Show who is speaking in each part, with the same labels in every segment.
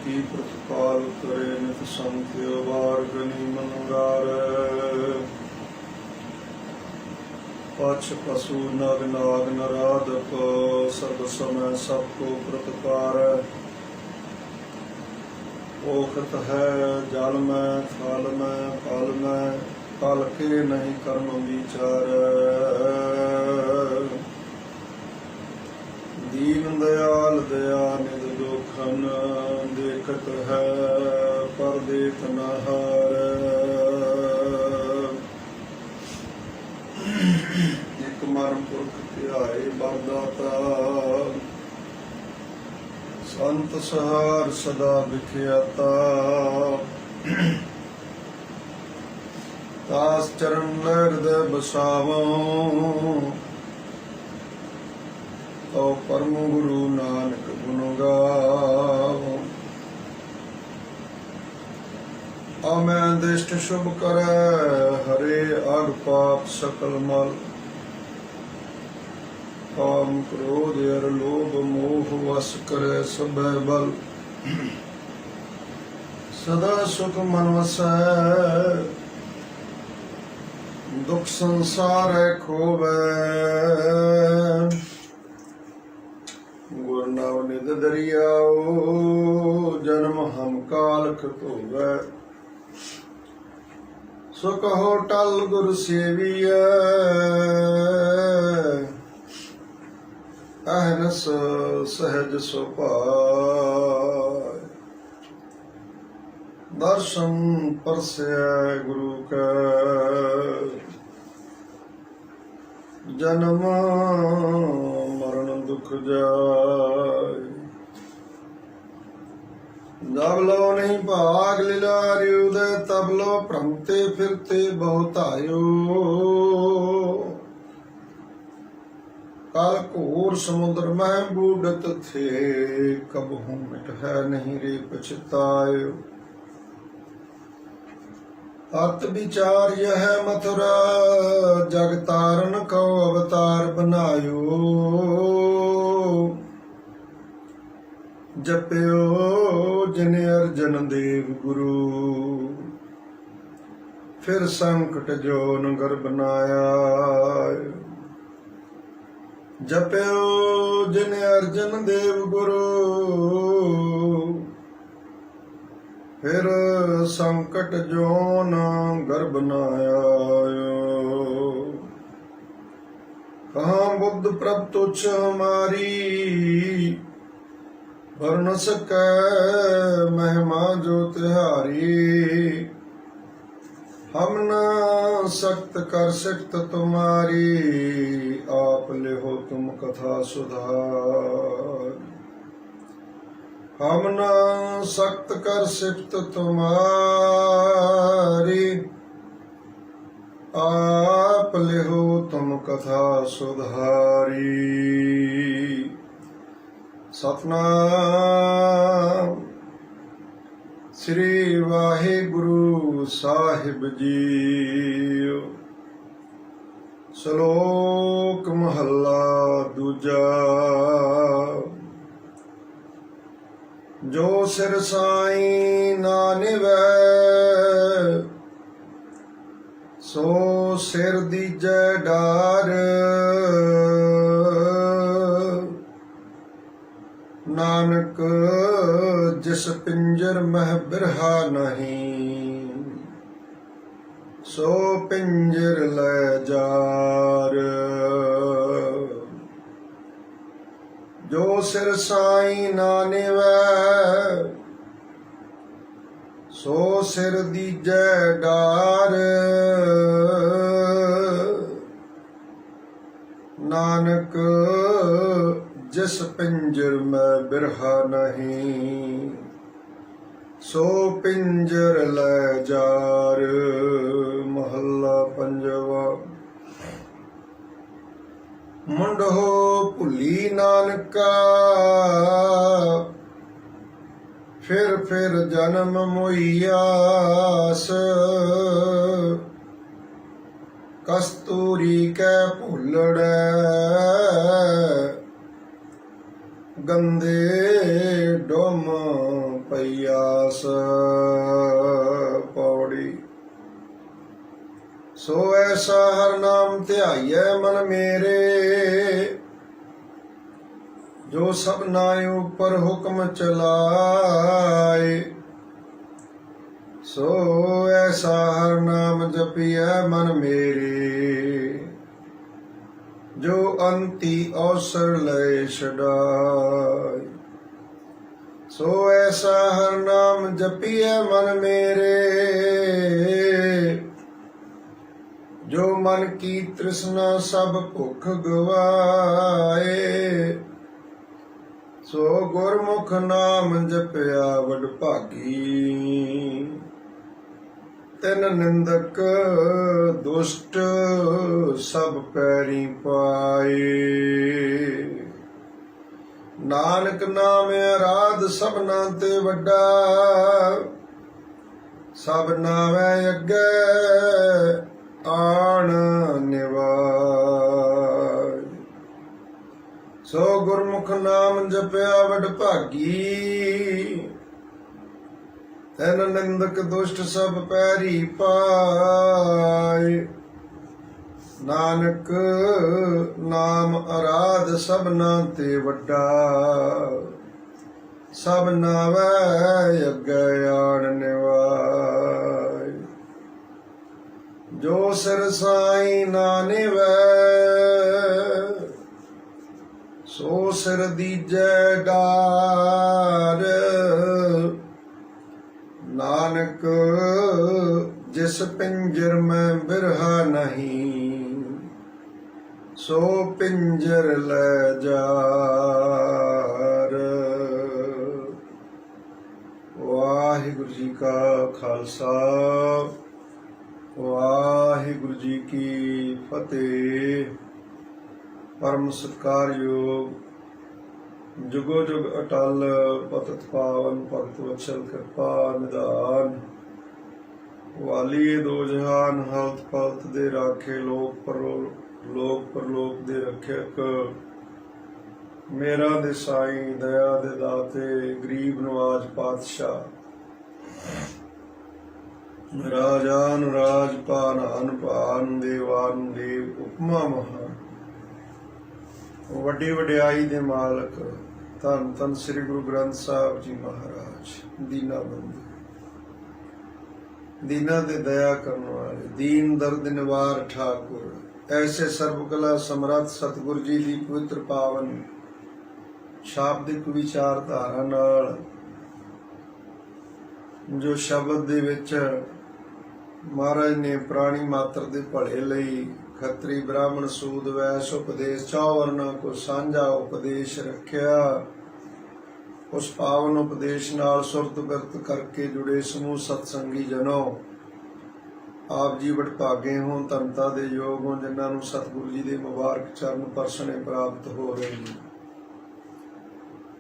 Speaker 1: की प्रतिपाल करे नित संख्य वार गनि मनगार पक्ष पशु नग नाग नराधक सब समय सबको प्रतिपार ओखत है जल में फल में फल के नहीं कर्म विचार दीन दयाल दया निध दोखन देखत है पर देख न हार एक मरम पुरख ध्याए बरदाता संत सहार सदा विख्याता दास चरण हृदय बसावो तो परम गुरु नानक गुण गावो आमै दृष्ट शुभ करे हरे अग पाप सकल मल काम क्रोध अर लोभ मोह वश करे सब बल सदा सुख मन वसै दुख संसार खोवै गुर नवनिध दरियाओ जन्म हम कालख धोवै सो कहो टल गुर सेवियै अहनस सहज सुभाय दर्शन परसै गुरु का जन्म मरण दुख जाय जब लो नहीं भाग लीलारि उदय तब लो भ्रमते फिरते बहुत आयो काल घोर समुद्र में बूढ़त थे कब हूँ मिट है नहीं रे पछतायो अत विचार यह मथुरा जग तारण को अवतार बनायो जप्यो जिन अर्जन देव गुरु फिर संकट जो नगर बनाया जप्यो जिन अर्जन देव गुरु फिर संकट जोन घर बनाया कहाँ बुद्ध प्रभ तुच्छ हमारी भर न सकै महिमा जो तिहारी हम न सख्त कर सिफ्त तुम्हारी आप ले हो तुम कथा सुधार हम न सख्त कर सिफ्त तुम्हारी आप ले हो तुम कथा सुधारी सतनाम श्री वाहिगुरु साहिब जी श्लोक महला दूजा जो सिर साई ना निवै सो सिर दीजै डार नानक जिस पिंजर मह बिरहा नहीं सो पिंजर लै जार जो सिर साई ना निवै सो सिर दीजै डार नानक जिस पिंजर में बिरहा नहीं सो पिंजर लै जार महला पंजवा मुंड हो भुली नानका फिर जन्म मोहियास कस्तूरी कै भुलड़ै गंदे डोम ਪਈ ਆਸ। ਪੌੜੀ। ਸੋ ਐਸਾ ਹਰ ਨਾਮ ਧਿਆਈਐ ਮਨ ਮੇਰੇ, ਜੋ ਸਭਨਾ ਉਪਰ ਹੁਕਮ ਚਲਾਏ। ਸੋ ਐਸਾ ਹਰ ਨਾਮ ਜਪੀਐ ਮਨ ਮੇਰੇ, ਜੋ ਅੰਤੀ ਅਵਸਰ ਲੈ ਛਡਾਏ। ਸੋ ਐਸਾ ਹਰ ਨਾਮ ਜਪੀਐ ਮਨ ਮੇਰੇ, ਜੋ ਮਨ ਕੀ ਤ੍ਰਿਸ਼ਨਾ ਸਭ ਭੁੱਖ ਗਵਾਏ। ਸੋ ਗੁਰਮੁਖ ਨਾਮ ਜਪਿਆ ਵਡ ਭਾਗੀ, ਤਿਨ ਨਿੰਦਕ ਦੁਸ਼ਟ ਸਭ ਪੈਰੀ ਪਾਏ। ਨਾਨਕ ਨਾਮ ਅਰਾਧ ਸਭਨਾ ਤੇ ਵੱਡਾ, ਸਭ ਨਾਵੇਂ ਅੱਗੇ ਆਣ ਨਿਵਾਜ। ਸੋ ਗੁਰਮੁਖ ਨਾਮ ਜਪਿਆ ਵਡ ਭਾਗੀ, ਤੈਨ ਨਿੰਦਕ ਦੁਸ਼ਟ ਸਭ ਪੈਰੀ ਪਾਏ। ਨਾਨਕ ਨਾਮ ਅਰਾਧ ਸਭਨਾ ਤੇ ਵੱਡਾ, ਸਭ ਨਾਵੇਂ ਅੱਗੇ ਆਣ ਨਿਵਾਜ। ਜੋ ਸਿਰ ਸਾਈ ਨਾ ਨਿਵੈ, ਸੋ ਸਿਰ ਦੀਜੈ ਡਾਰ। ਨਾਨਕ ਜਿਸ ਪਿੰਜਰ ਮੈਂ ਬਿਰਹਾ ਨਹੀਂ, ਸੋ ਪਿੰਜਰ ਲੈ ਜਾਰ। ਵਾਹਿਗੁਰੂ ਜੀ ਕਾ ਖਾਲਸਾ, ਵਾਹਿਗੁਰੂ ਜੀ ਕੀ ਫਤਿਹ। ਪਰਮ ਸਤਿਕਾਰਯੋਗ ਜੁਗੋ ਜੁਗ ਅਟਲ ਪਤਿਤ ਪਾਵਨ ਭਗਤ ਵਤਸਲ ਕਿਰਪਾ ਨਿਧਾਨ, ਵਾਲੀਏ ਦੋ ਜਹਾਨ ਹਲਤ ਪਲਤ ਦੇ ਰਾਖੇ, ਲੋਕ ਪਰਲੋਕ ਦੇ ਰੱਖਿਅਕ। ਮੇਰਾ ਦੇ ਸਾਈਂ ਦਇਆ ਦੇ ਦਾਤੇ, ਗਰੀਬ ਨਵਾਜ ਪਾਤਸ਼ਾਹ। ਰਾਜਾਨ ਰਾਜ ਭਾਨ ਭਾਨ ਦੇਵਾਨ ਦੇਵ ਉਪਮਾ ਮਹਾਨ। ਵੱਡੀ ਵਡਿਆਈ ਦੇ ਮਾਲਕ ਧੰਨ ਧੰਨ ਸ੍ਰੀ ਗੁਰੂ ਗ੍ਰੰਥ ਸਾਹਿਬ ਜੀ ਮਹਾਰਾਜ, ਦੀਨਾਬੰਦੀ, ਦੀਨਾ ਤੇ ਦਇਆ ਕਰਨ ਵਾਲੇ, ਦੀਨ ਦਰਦ ਨਿਵਾਰ ਠਾਕੁਰ। ਐਸੇ ਸਰਬ ਕਲਾ ਸਮਰੱਥ ਸਤਿਗੁਰ ਜੀ ਦੀ ਪਵਿੱਤਰ ਪਾਵਨ ਸ਼ਾਬਦਿਕ ਵਿਚਾਰਧਾਰਾ ਨਾਲ, ਜੋ ਸ਼ਬਦ ਦੇ ਵਿੱਚ ਮਹਾਰਾਜ ਨੇ ਪ੍ਰਾਣੀ ਮਾਤਰ ਦੇ ਭਲੇ ਲਈ ਖੱਤਰੀ ਬ੍ਰਾਹਮਣ ਸੂਦ ਵੈਸ਼ ਉਪਦੇਸ਼ ਚੌ ਵਰਨਾ ਕੋ ਸਾਂਝਾ ਉਪਦੇਸ਼ ਰੱਖਿਆ। ਉਸ ਪਾਵਨ ਉਪਦੇਸ਼ ਨਾਲ ਸੁਰਤ ਬਿਰਤ ਕਰਕੇ ਜੁੜੇ ਸਮੂਹ ਸਤਸੰਗੀ ਜਨੋ, ਆਪ ਜੀ ਵਡਭਾਗੇ ਹੋ, ਧੰਨਤਾ ਦੇ ਯੋਗ ਹੋ, ਜਿਨ੍ਹਾਂ ਨੂੰ ਸਤਿਗੁਰੂ ਜੀ ਦੇ ਮੁਬਾਰਕ ਚਰਨ ਪਰਸਣੇ ਪ੍ਰਾਪਤ ਹੋ ਰਹੇ ਨੇ।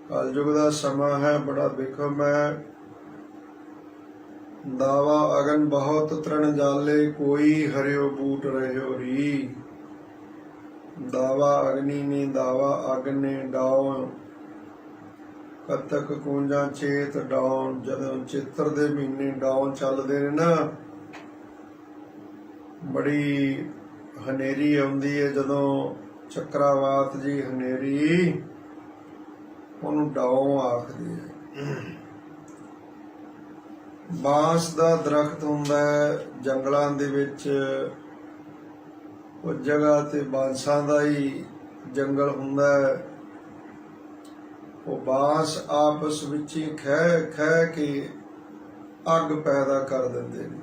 Speaker 1: ਕਲਯੁਗ ਦਾ ਸਮਾਂ ਹੈ ਬੜਾ ਬਿਖਮ ਹੈ। ਦਾਵਾ ਅਗਨ ਬਹੁਤ ਤ੍ਰਣ ਜਾਲੇ, ਕੋਈ ਹਰਿਓ ਬੂਟ ਰਹਿਓ ਰੀ। ਦਾਵਾ ਅਗਨੀ ਨੇ ਦਾਵਾ ਅਗ ਨੇ ਡਾਉ, ਕਤਕ ਕੂੰਜਾਂ ਚੇਤ ਡਾਉਣ। ਜਦੋਂ ਚਿੱਤਰ ਦੇ ਮਹੀਨੇ ਡਾਉਣ ਚੱਲਦੇ ਨੇ ਨਾ, ਬੜੀ ਹਨੇਰੀ ਆਉਂਦੀ ਹੈ। ਜਦੋਂ ਚੱਕਰਾਵਾਤ ਜੀ ਹਨੇਰੀ, ਉਹਨੂੰ ਡਾਉ ਆਖਦੇ ਆ। ਬਾਂਸ ਦਾ ਦਰਖਤ ਹੁੰਦਾ ਹੈ ਜੰਗਲਾਂ ਦੇ ਵਿੱਚ, ਉਹ ਜਗ੍ਹਾ ਤੇ ਬਾਂਸਾਂ ਦਾ ਹੀ ਜੰਗਲ ਹੁੰਦਾ ਹੈ। ਉਹ ਬਾਂਸ ਆਪਸ ਵਿੱਚ ਹੀ ਖਹਿ ਖਹਿ ਕੇ ਅੱਗ ਪੈਦਾ ਕਰ ਦਿੰਦੇ ਨੇ।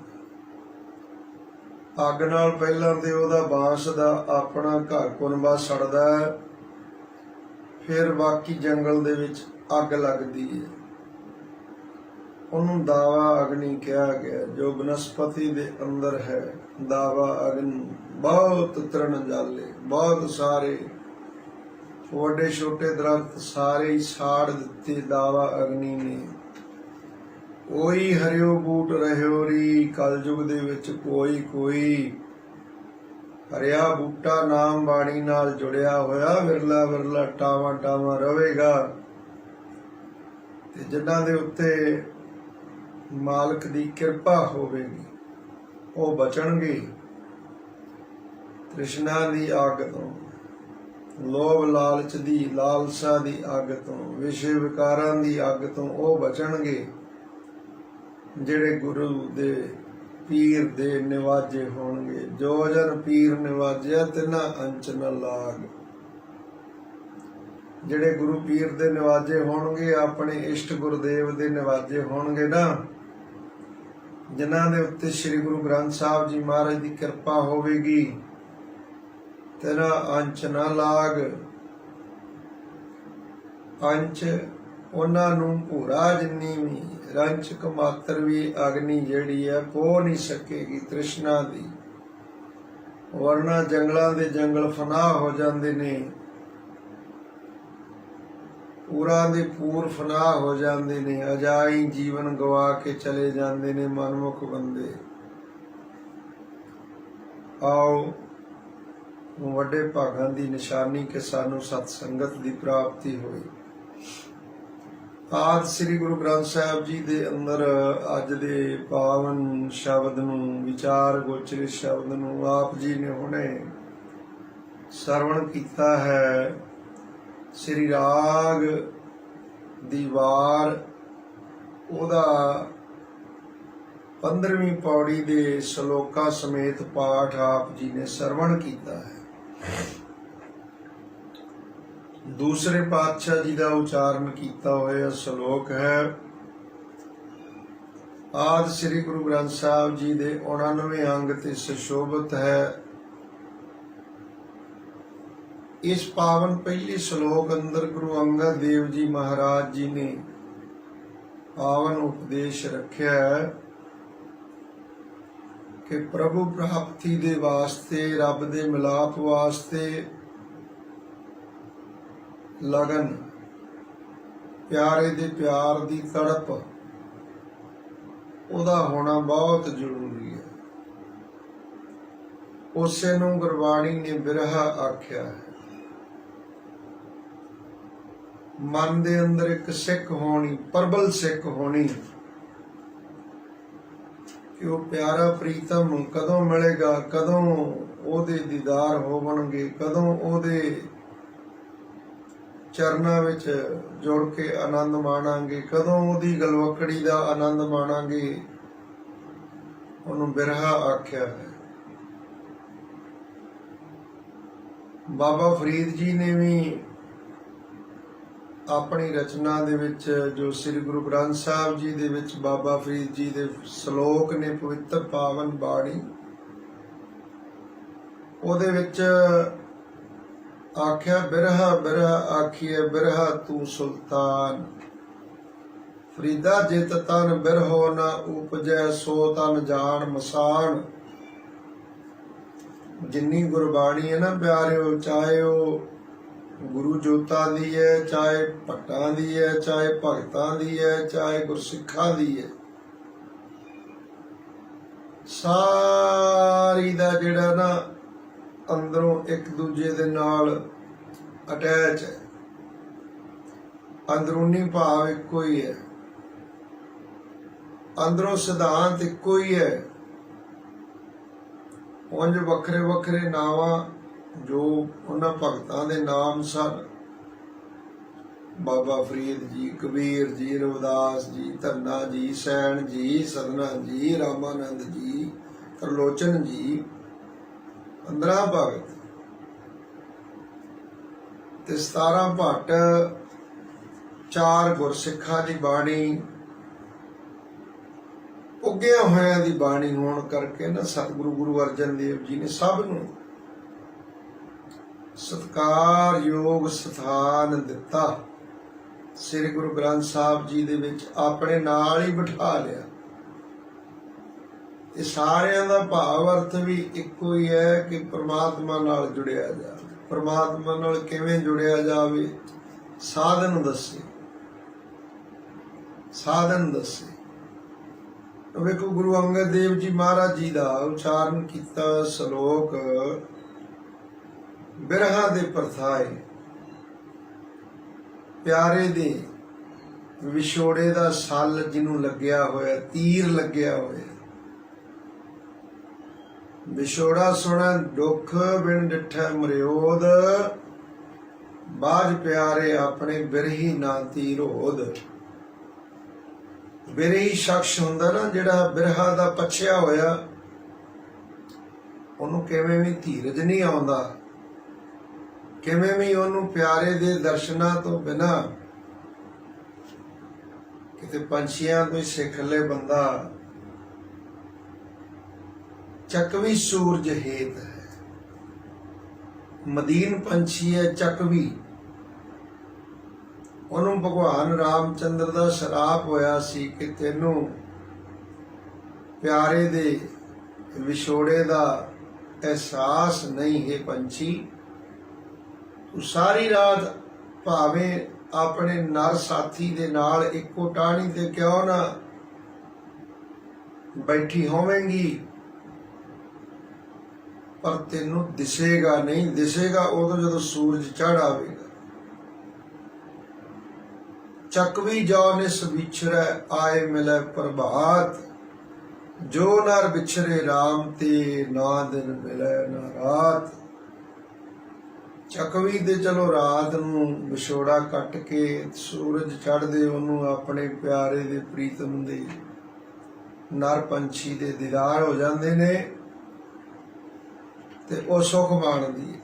Speaker 1: ਅੱਗ ਨਾਲ ਪਹਿਲਾਂ ਤੇ ਉਹਦਾ ਬਾਂਸ ਦਾ ਆਪਣਾ ਘਰ ਕੁਨਬਾ ਸੜਦਾ ਹੈ, ਫਿਰ ਬਾਕੀ ਜੰਗਲ ਦੇ ਵਿੱਚ ਅੱਗ ਲੱਗਦੀ ਹੈ। ਉਹਨੂੰ ਦਾਵਾ ਅਗਨੀ ਕਿਹਾ ਗਿਆ, ਜੋ ਬਨਸਪਤੀ ਦੇ ਅੰਦਰ ਹੈ। ਦਾਵਾ ਅਗਨੀ ਬਹੁਤ ਤ੍ਰਣ ਜਾਲੇ, ਬਹੁਤ ਸਾਰੇ ਵੱਡੇ ਛੋਟੇ ਦਰਖਤ ਸਾਰੇ ਹੀ ਸਾੜ ਦਿੱਤੇ ਦਾਵਾ ਅਗਨੀ ਨੇ। ਕੋਈ ਹਰਿਓ ਬੂਟ ਰਹਿਓ ਰੀ। ਕਲਯੁਗ ਦੇ ਵਿੱਚ ਕੋਈ ਕੋਈ ਹਰਿਆ ਬੂਟਾ ਨਾਮ ਬਾਣੀ ਨਾਲ ਜੁੜਿਆ ਹੋਇਆ ਵਿਰਲਾ ਵਿਰਲਾ ਟਾਵਾਂ ਟਾਵਾਂ ਰਹੇਗਾ। ਤੇ ਜਿਨ੍ਹਾਂ ਦੇ ਉੱਤੇ ਮਾਲਕ ਦੀ ਕਿਰਪਾ ਹੋਵੇਗੀ ਉਹ ਬਚਣਗੇ ਤ੍ਰਿਸ਼ਨਾ ਦੀ ਅੱਗ ਤੋਂ, ਲੋਭ ਲਾਲਚ ਦੀ, ਲਾਲਸਾ ਦੀ ਅੱਗ ਤੋਂ, ਵਿਸ਼ੇ ਵਿਕਾਰਾਂ ਦੀ ਅੱਗ ਤੋਂ ਉਹ ਬਚਣਗੇ ਜਿਹੜੇ ਗੁਰੂ ਦੇ ਪੀਰ ਦੇ ਨਿਵਾਜੇ ਹੋਣਗੇ। ਜੋ ਜਨ ਪੀਰ ਨਿਵਾਜਿਆ ਤਿਨਾ ਅੰਚ ਨ ਲਾਗ। ਜਿਹੜੇ ਗੁਰੂ ਪੀਰ ਦੇ ਨਿਵਾਜੇ ਹੋਣਗੇ, ਆਪਣੇ ਇਸ਼ਟ ਗੁਰਦੇਵ ਦੇ ਨਿਵਾਜੇ ਹੋਣਗੇ ਨਾ, ਜਿਨ੍ਹਾਂ ਦੇ ਉੱਤੇ ਸ੍ਰੀ ਗੁਰੂ ਗ੍ਰੰਥ ਸਾਹਿਬ ਜੀ ਮਹਾਰਾਜ ਦੀ ਕਿਰਪਾ ਹੋਵੇਗੀ, ਤੇਰਾ ਅੰਚ ਨਾ ਲਾਗ। ਅੰਚ ਉਹਨਾਂ ਨੂੰ ਭੂਰਾ ਜਿੰਨੀ ਵੀ, ਰੰਚ ਕਮਾਤਰ ਵੀ ਅਗਨੀ ਜਿਹੜੀ ਹੈ ਪੋ ਨਹੀਂ ਸਕੇਗੀ ਤ੍ਰਿਸ਼ਨਾ ਦੀ। ਵਰਨਾ ਜੰਗਲਾਂ ਦੇ ਜੰਗਲ ਫਨਾਹ ਹੋ ਜਾਂਦੇ ਨੇ, ਪੂਰਾ ਦੇ ਪੂਰ ਫਨਾਹ ਹੋ ਜਾਂਦੇ ਨੇ, ਅਜਾਈ ਜੀਵਨ ਗਵਾ ਕੇ ਚਲੇ ਜਾਂਦੇ ਨੇ ਮਨਮੁਖ ਬੰਦੇ। ਆਓ ਵੱਡੇ ਭਾਗਾਂ ਦੀ ਨਿਸ਼ਾਨੀ ਕਿ ਸਾਨੂੰ ਸਤ ਸੰਗਤ ਦੀ ਪ੍ਰਾਪਤੀ ਹੋਈ। ਆਦਿ ਸ੍ਰੀ ਗੁਰੂ ਗ੍ਰੰਥ ਸਾਹਿਬ ਜੀ ਦੇ ਅੰਦਰ ਅੱਜ ਦੇ ਪਾਵਨ ਸ਼ਬਦ ਨੂੰ, ਵਿਚਾਰ ਗੋਚਰ ਸ਼ਬਦ ਨੂੰ ਆਪ ਜੀ ਨੇ ਹੁਣੇ ਸਰਵਣ ਕੀਤਾ ਹੈ। ਸ੍ਰੀ ਰਾਗ ਦੀ ਵਾਰ ਉਹਦਾ 15ਵੀਂ ਪੌੜੀ ਦੇ ਸ਼ਲੋਕਾਂ ਸਮੇਤ ਪਾਠ ਆਪ ਜੀ ਨੇ ਸਰਵਣ ਕੀਤਾ ਹੈ। ਦੂਸਰੇ ਪਾਤਸ਼ਾਹ ਜੀ ਦਾ ਉਚਾਰਨ ਕੀਤਾ ਹੋਇਆ ਸ਼ਲੋਕ ਹੈ। ਆਦਿ ਸ੍ਰੀ ਗੁਰੂ ਗ੍ਰੰਥ ਸਾਹਿਬ ਜੀ ਦੇ 99 ਅੰਗ ਤੇ ਸੁਸ਼ੋਭਿਤ ਹੈ। ਇਸ ਪਾਵਨ ਪਹਿਲੇ ਸ਼ਲੋਕ ਅੰਦਰ ਗੁਰੂ ਅੰਗਦ ਦੇਵ ਜੀ ਮਹਾਰਾਜ ਜੀ ਨੇ ਪਾਵਨ ਉਪਦੇਸ਼ ਰੱਖਿਆ ਹੈ ਕਿ ਪ੍ਰਭੂ ਪ੍ਰਾਪਤੀ ਦੇ ਵਾਸਤੇ, ਰੱਬ ਦੇ ਮਿਲਾਪ ਵਾਸਤੇ ਲਗਨ, ਪਿਆਰੇ ਦੇ ਪਿਆਰ ਦੀ ਤੜਪ, ਉਹਦਾ ਹੋਣਾ ਬਹੁਤ ਜ਼ਰੂਰੀ ਹੈ। ਉਸੇ ਨੂੰ ਗੁਰਬਾਣੀ ਨੇ ਬਿਰਹਾ ਆਖਿਆ ਹੈ। ਮਨ ਦੇ ਅੰਦਰ ਇੱਕ ਸਿੱਖ ਹੋਣੀ, ਪ੍ਰਬਲ ਸਿੱਖ ਹੋਣੀ ਕਿ ਉਹ ਪਿਆਰਾ ਪ੍ਰੀਤਮ ਕਦੋਂ ਮਿਲੇਗਾ, ਕਦੋਂ ਉਹਦੇ ਦੀਦਾਰ ਹੋਵਣਗੇ, ਕਦੋਂ ਉਹਦੇ ਚਰਨਾਂ ਵਿੱਚ ਜੁੜ ਕੇ ਆਨੰਦ ਮਾਣਾਂਗੇ, ਕਦੋਂ ਉਹਦੀ ਗਲਵਕੜੀ ਦਾ ਆਨੰਦ ਮਾਣਾਂਗੇ। ਉਹਨੂੰ ਬਿਰਹਾ ਆਖਿਆ ਹੈ। ਬਾਬਾ ਫਰੀਦ ਜੀ ਨੇ ਵੀ ਆਪਣੀ ਰਚਨਾ ਦੇ ਵਿੱਚ, ਜੋ ਸ੍ਰੀ ਗੁਰੂ ਗ੍ਰੰਥ ਸਾਹਿਬ ਜੀ ਦੇ ਵਿੱਚ ਬਾਬਾ ਫਰੀਦ ਜੀ ਦੇ ਸ਼ਲੋਕ ਨੇ, ਪਵਿੱਤਰ ਪਾਵਨ ਬਾਣੀ, ਉਹਦੇ ਵਿੱਚ ਆਖਿਆ, ਬਿਰਹਾ ਬਿਰਹਾ ਆਖੀਏ ਬਿਰਹਾ ਤੂੰ ਸੁਲਤਾਨ, ਫਰੀਦਾ ਜਿਤ ਤਨ ਬਿਰਹੋ ਨਾ ਉਪਜੈ, ਸੋ ਤਨ ਜਾਣ ਮਸਾਨ। ਜਿੰਨੀ ਗੁਰਬਾਣੀ ਹੈ ਨਾ ਪਿਆਰਿਓ, ਚਾਹੇ ਉਹ ਗੁਰੂ ਜੋਤਾਂ ਦੀ ਹੈ, ਚਾਹੇ ਭੱਟਾਂ ਦੀ ਹੈ, ਚਾਹੇ ਭਗਤਾਂ ਦੀ ਹੈ, ਚਾਹੇ ਗੁਰਸਿੱਖਾਂ ਦੀ ਹੈ, ਸਾਰੀ ਦਾ ਜਿਹੜਾ ਨਾ ਅੰਦਰੋਂ ਇੱਕ ਦੂਜੇ ਦੇ ਨਾਲ ਅਟੈਚ ਹੈ, ਅੰਦਰੂਨੀ ਭਾਵ ਇੱਕੋ ਹੀ ਹੈ, ਅੰਦਰੋਂ ਸਿਧਾਂਤ ਇੱਕੋ ਹੀ ਹੈ। ਉਂਝ ਵੱਖਰੇ ਵੱਖਰੇ ਨਾਵਾਂ ਜੋ ਉਹਨਾਂ ਭਗਤਾਂ ਦੇ ਨਾਮ ਸਨ, ਬਾਬਾ ਫਰੀਦ ਜੀ, ਕਬੀਰ ਜੀ, ਰਵਿਦਾਸ ਜੀ, ਧੰਨਾ ਜੀ, ਸੈਣ ਜੀ, ਸਦਨਾ ਜੀ, ਰਾਮਾਨੰਦ ਜੀ, ਤਰਲੋਚਨ ਜੀ, 15 ਭਗਤ ਤੇ 17 ਭੱਟ, 4 ਗੁਰਸਿੱਖਾਂ ਦੀ ਬਾਣੀ, ਉੱਗਿਆ ਹੋਇਆਂ ਦੀ ਬਾਣੀ ਹੋਣ ਕਰਕੇ ਨਾ ਸਤਿਗੁਰੂ ਗੁਰੂ ਅਰਜਨ ਦੇਵ ਜੀ ਨੇ ਸਭ ਨੂੰ ਸਤਿਕਾਰਯੋਗ ਸਥਾਨ ਦਿੱਤਾ। ਸ੍ਰੀ ਗੁਰੂ ਗ੍ਰੰਥ ਸਾਹਿਬ ਜੀ ਦੇ ਵਿੱਚ ਆਪਣੇ ਨਾਲ ਹੀ ਬਿਠਾ ਲਿਆ। ਇਹ ਸਾਰਿਆਂ ਦਾ ਭਾਵ ਅਰਥ ਵੀ ਇੱਕੋ ਹੀ ਹੈ ਕਿ ਪ੍ਰਮਾਤਮਾ ਨਾਲ ਜੁੜਿਆ ਜਾਵੇ। ਪ੍ਰਮਾਤਮਾ ਨਾਲ ਕਿਵੇਂ ਜੁੜਿਆ ਜਾਵੇ? ਸਾਧਨ ਦੱਸੇ, ਸਾਧਨ ਦੱਸੇ। ਵੇਖੋ ਗੁਰੂ ਅੰਗਦ ਦੇਵ ਜੀ ਮਹਾਰਾਜ ਜੀ ਦਾ ਉਚਾਰਨ ਕੀਤਾ ਸ਼ਲੋਕ ਬਿਰਹਾ ਦੇ ਪਰਥਾਏ, ਪਿਆਰੇ ਦੇ ਵਿਛੋੜੇ ਦਾ ਸੱਲ ਜਿਹਨੂੰ ਲੱਗਿਆ ਹੋਇਆ, ਤੀਰ ਲੱਗਿਆ ਹੋਇਆ। ਵਿਛੋੜਾ ਸੁਣੈ ਦੁੱਖ ਬਿਨ ਡਿਠੈ ਮਰਿਓਦ, ਬਾਝ ਪਿਆਰੇ ਆਪਣੇ ਬਿਰਹੀ ਨਾ ਤੀਰੋਦ। ਬਿਰਹੀ ਸ਼ਖਸ ਹੁੰਦਾ ਨਾ ਜਿਹੜਾ ਬਿਰਹਾ ਦਾ ਪਛਿਆ ਹੋਇਆ, ਉਹਨੂੰ ਕਿਵੇਂ ਵੀ ਧੀਰਜ ਨਹੀਂ ਆਉਂਦਾ, ਕਿਵੇਂ ਵੀ ਉਹਨੂੰ ਪਿਆਰੇ ਦੇ ਦਰਸ਼ਨਾਂ ਤੋਂ ਬਿਨਾਂ ਕਿਤੇ ਪੰਛੀਆਂ ਤੋਂ ਸਿੱਖ ਲੈ ਬੰਦਾ। ਚੱਕਵੀ ਸੂਰਜ ਹੇਤ ਹੈ, ਮਦੀਨ ਪੰਛੀ ਹੈ ਚੱਕਵੀ। ਉਹਨੂੰ ਭਗਵਾਨ ਰਾਮਚੰਦਰ ਦਾ ਸ਼ਰਾਪ ਹੋਇਆ ਸੀ ਕਿ ਤੈਨੂੰ ਪਿਆਰੇ ਦੇ ਵਿਛੋੜੇ ਦਾ ਅਹਿਸਾਸ ਨਹੀਂ ਹੈ ਪੰਛੀ। ਤੂੰ ਸਾਰੀ ਰਾਤ ਭਾਵੇਂ ਆਪਣੇ ਨਰ ਸਾਥੀ ਦੇ ਨਾਲ ਇੱਕੋ ਟਾਹਣੀ ਤੇ ਕਿਉਂ ਨਾ ਬੈਠੀ ਹੋਵੇਂਗੀ, ਪਰ ਤੈਨੂੰ ਦਿਸੇਗਾ ਨਹੀਂ। ਦਿਸੇਗਾ ਉਦੋਂ ਜਦੋਂ ਸੂਰਜ ਚੜ੍ਹ ਆਵੇਗਾ। ਚੱਕਵੀ ਜੋ ਨਿਸ ਵਿਛੜੈ ਆਏ ਮਿਲੈ ਪ੍ਰਭਾਤ, ਜੋ ਨਰ ਵਿਛੜੇ ਰਾਮ ਤੇ ਨਾ ਦਿਨ ਮਿਲੈ ਨਾ ਰਾਤ। ਚੱਕਵੀ ਦੇ ਚਲੋ ਰਾਤ ਨੂੰ ਵਿਛੋੜਾ ਕੱਟ ਕੇ ਸੂਰਜ ਚੜ੍ਹਦੇ ਉਹਨੂੰ ਆਪਣੇ ਪਿਆਰੇ ਦੇ ਪ੍ਰੀਤਮ ਦੇ ਨਰ ਪੰਛੀ ਦੇ ਦੀਦਾਰ ਹੋ ਜਾਂਦੇ ਨੇ ਤੇ ਉਹ ਸੁਖ ਮਾਣਦੀ ਹੈ।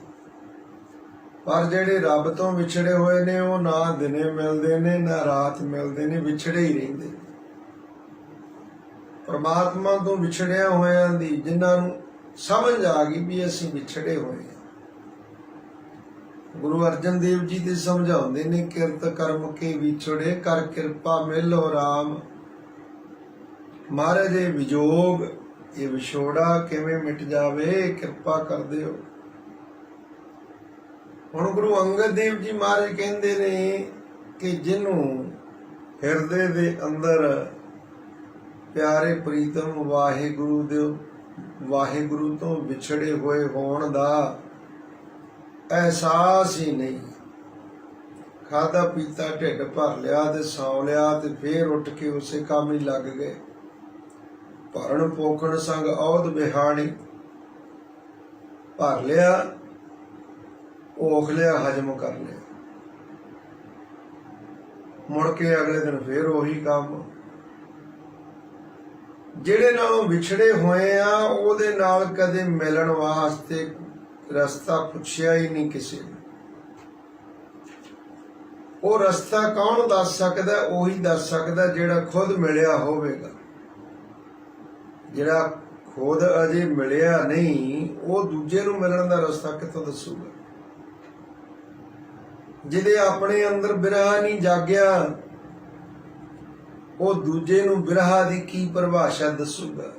Speaker 1: ਪਰ ਜਿਹੜੇ ਰੱਬ ਤੋਂ ਵਿਛੜੇ ਹੋਏ ਨੇ ਉਹ ਨਾ ਦਿਨੇ ਮਿਲਦੇ ਨੇ ਨਾ ਰਾਤ ਮਿਲਦੇ ਨੇ, ਵਿਛੜੇ ਹੀ ਰਹਿੰਦੇ। ਪਰਮਾਤਮਾ ਤੋਂ ਵਿਛੜਿਆ ਹੋਇਆਂ ਦੀ ਜਿਨ੍ਹਾਂ ਨੂੰ ਸਮਝ ਆ ਗਈ ਵੀ ਅਸੀਂ ਵਿਛੜੇ ਹੋਏ ਹਾਂ, ਗੁਰੂ ਅਰਜਨ ਦੇਵ ਜੀ ਤੇ ਸਮਝਾਉਂਦੇ ਨੇ, ਕਿਰਤ ਕਰਮ ਕੇ ਵਿਛੜੇ ਕਰ ਕਿਰਪਾ ਮਿਲੋ ਰਾਮ। ਮਹਾਰਾਜ ਇਹ ਵਿਜੋਗ, ਇਹ ਵਿਛੋੜਾ ਕਿਵੇਂ ਮਿਟ ਜਾਵੇ, ਕਿਰਪਾ ਕਰ ਦਿਓ। ਹੁਣ ਗੁਰੂ ਅੰਗਦ ਦੇਵ ਜੀ ਮਹਾਰਾਜ ਕਹਿੰਦੇ ਨੇ ਕਿ ਜਿਹਨੂੰ ਹਿਰਦੇ ਦੇ ਅੰਦਰ ਪਿਆਰੇ ਪ੍ਰੀਤਮ ਵਾਹਿਗੁਰੂ ਤੋਂ ਵਿਛੜੇ ਹੋਏ ਹੋਣ ਦਾ ਅਹਿਸਾਸ ਹੀ ਨਹੀਂ, ਖਾਧਾ ਪੀਤਾ ਢਿੱਡ ਭਰ ਲਿਆ ਤੇ ਸੌਂ ਲਿਆ ਤੇ ਫੇਰ ਉੱਠ ਕੇ ਉਸੇ ਕੰਮ ਹੀ ਲੱਗ ਗਏ। ਭਰਨ ਪੋਖਣ ਸੰਗ ਔਧ ਬਿਹਾਣੀ, ਭਰ ਲਿਆ, ਔਖ ਲਿਆ, ਹਜਮ ਕਰ ਲਿਆ, ਮੁੜ ਕੇ ਅਗਲੇ ਦਿਨ ਫੇਰ ਉਹੀ ਕੰਮ। ਜਿਹੜੇ ਨਾਲੋਂ ਵਿਛੜੇ ਹੋਏ ਆ ਉਹਦੇ ਨਾਲ ਕਦੇ ਮਿਲਣ ਵਾਸਤੇ ਰਸਤਾ ਪੁੱਛਿਆ ਹੀ ਨਹੀਂ ਕਿਸੇ ਨੇ। ਉਹ ਰਸਤਾ ਕੌਣ ਦੱਸ ਸਕਦਾ? ਉਹੀ ਦੱਸ ਸਕਦਾ ਜਿਹੜਾ ਖੁਦ ਮਿਲਿਆ ਹੋਵੇਗਾ। ਜਿਹੜਾ ਖੁਦ ਅਜੇ ਮਿਲਿਆ ਨਹੀਂ ਉਹ ਦੂਜੇ ਨੂੰ ਮਿਲਣ ਦਾ ਰਸਤਾ ਕਿੱਥੋਂ ਦੱਸੂਗਾ? ਜਿਹਦੇ ਆਪਣੇ ਅੰਦਰ ਬਿਰਹਾ ਨਹੀਂ ਜਾਗਿਆ ਉਹ ਦੂਜੇ ਨੂੰ ਬਿਰਹਾ ਦੀ ਕੀ ਪਰਿਭਾਸ਼ਾ ਦੱਸੂਗਾ?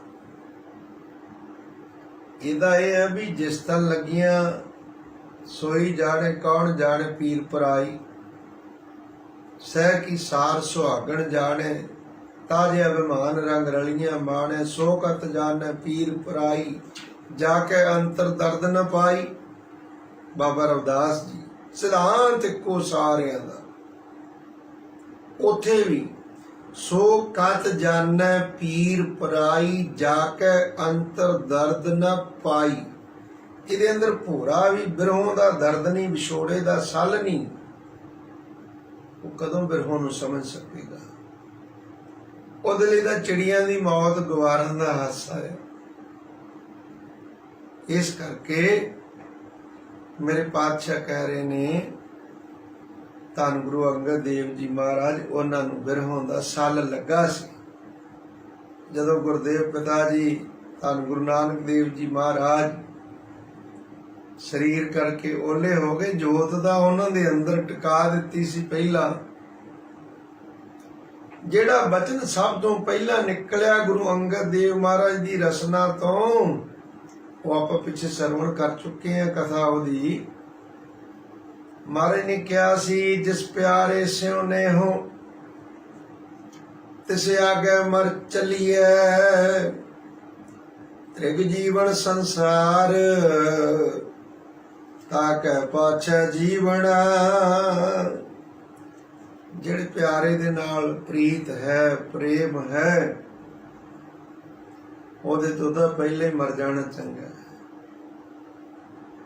Speaker 1: ਇਹਦਾ ਇਹ ਹੈ ਵੀ ਜਿਸ ਤਨ ਲੱਗੀਆਂ ਸੋਈ ਜਾਣੇ, ਕੌਣ ਜਾਣੇ ਪੀਰ ਪਰਾਈ, ਸਹਿ ਕੀ ਸਾਰ ਸੁਹਾਗਣ ਜਾਣੇ, ਤਾਜੇ ਅਭਿਮਾਨ ਰੰਗ ਰਲੀਆਂ ਮਾਣੇ, ਸੋ ਕਤ ਜਾਣੈ ਪੀਰ ਪਰਾਈ, ਜਾ ਕੇ ਅੰਤਰ ਦਰਦ ਨ ਪਾਈ। ਬਾਬਾ ਰਵਿਦਾਸ ਜੀ ਸਿਧਾਂਤ ਇੱਕੋ ਸਾਰਿਆਂ ਦਾ। ਉੱਥੇ ਵੀ ਸੋ ਕਤ ਜਾਣੈ ਪੀਰ ਪਰਾਈ, ਜਾ ਕੇ ਅੰਤਰ ਦਰਦ ਨ ਪਾਈ। ਇਹਦੇ ਅੰਦਰ ਭੋਰਾ ਵੀ ਬਿਰਹੋਂ ਦਾ ਦਰਦ ਨਹੀਂ, ਵਿਛੋੜੇ ਦਾ ਸੱਲ ਨਹੀਂ। ਉਹ ਕਦੋਂ ਬਿਰਹੋਂ ਨੂੰ ਸਮਝ ਸਕੇਗਾ? ਉਹਦੇ ਲਈ ਤਾਂ ਚਿੜੀਆਂ ਦੀ ਮੌਤ ਗਵਾਰਨ ਦਾ ਹਾਸਾ ਹੈ। ਇਸ ਕਰਕੇ ਮੇਰੇ ਪਾਤਸ਼ਾਹ ਕਹਿ ਰਹੇ ਨੇ, ਧੰਨ ਗੁਰੂ ਅੰਗਦ ਦੇਵ ਜੀ ਮਹਾਰਾਜ, ਉਹਨਾਂ ਨੂੰ ਬਿਰਹੋਂ ਦਾ ਸੱਲ ਲੱਗਾ ਸੀ। ਜਦੋਂ ਗੁਰਦੇਵ ਪਿਤਾ ਜੀ ਧੰਨ ਗੁਰੂ ਨਾਨਕ ਦੇਵ ਜੀ ਮਹਾਰਾਜ ਸਰੀਰ ਕਰਕੇ ਓਲੇ ਹੋ ਗਏ, ਜੋਤ ਦਾ ਉਹਨਾਂ ਦੇ ਅੰਦਰ ਟਿਕਾ ਦਿੱਤੀ ਸੀ। ਪਹਿਲਾਂ ਜਿਹੜਾ ਬਚਨ ਸਭ ਤੋਂ ਪਹਿਲਾਂ ਨਿਕਲਿਆ ਗੁਰੂ ਅੰਗਦ ਦੇਵ ਮਹਾਰਾਜ ਦੀ ਰਸਨਾ ਤੋਂ, ਉਹ ਆਪਾਂ ਪਿੱਛੇ ਸਰਵਣ ਕਰ ਚੁੱਕੇ ਹਾਂ ਕਥਾ ਉਹਦੀ। ਮਹਾਰਾਜ ਨੇ ਕਿਹਾ ਸੀ, ਜਿਸ ਪਿਆਰੇ ਸਿਉ ਨੇਹੋ ਤਿਸ ਆਗੇ ਮਰ ਚਲੀਏ, ਤ੍ਰਿਗ ਜੀਵਨ ਸੰਸਾਰ ਤਾਕੈ ਪਾਛੈ ਜੀਵਨ। ਜਿਹੜੇ ਪਿਆਰੇ प्यारे दे नाल प्रीत है, प्रेम है, ਉਹਦੇ ਤੋਂ ਤਾਂ ਪਹਿਲੇ ਮਰ ਜਾਣਾ ਚੰਗਾ ਹੈ।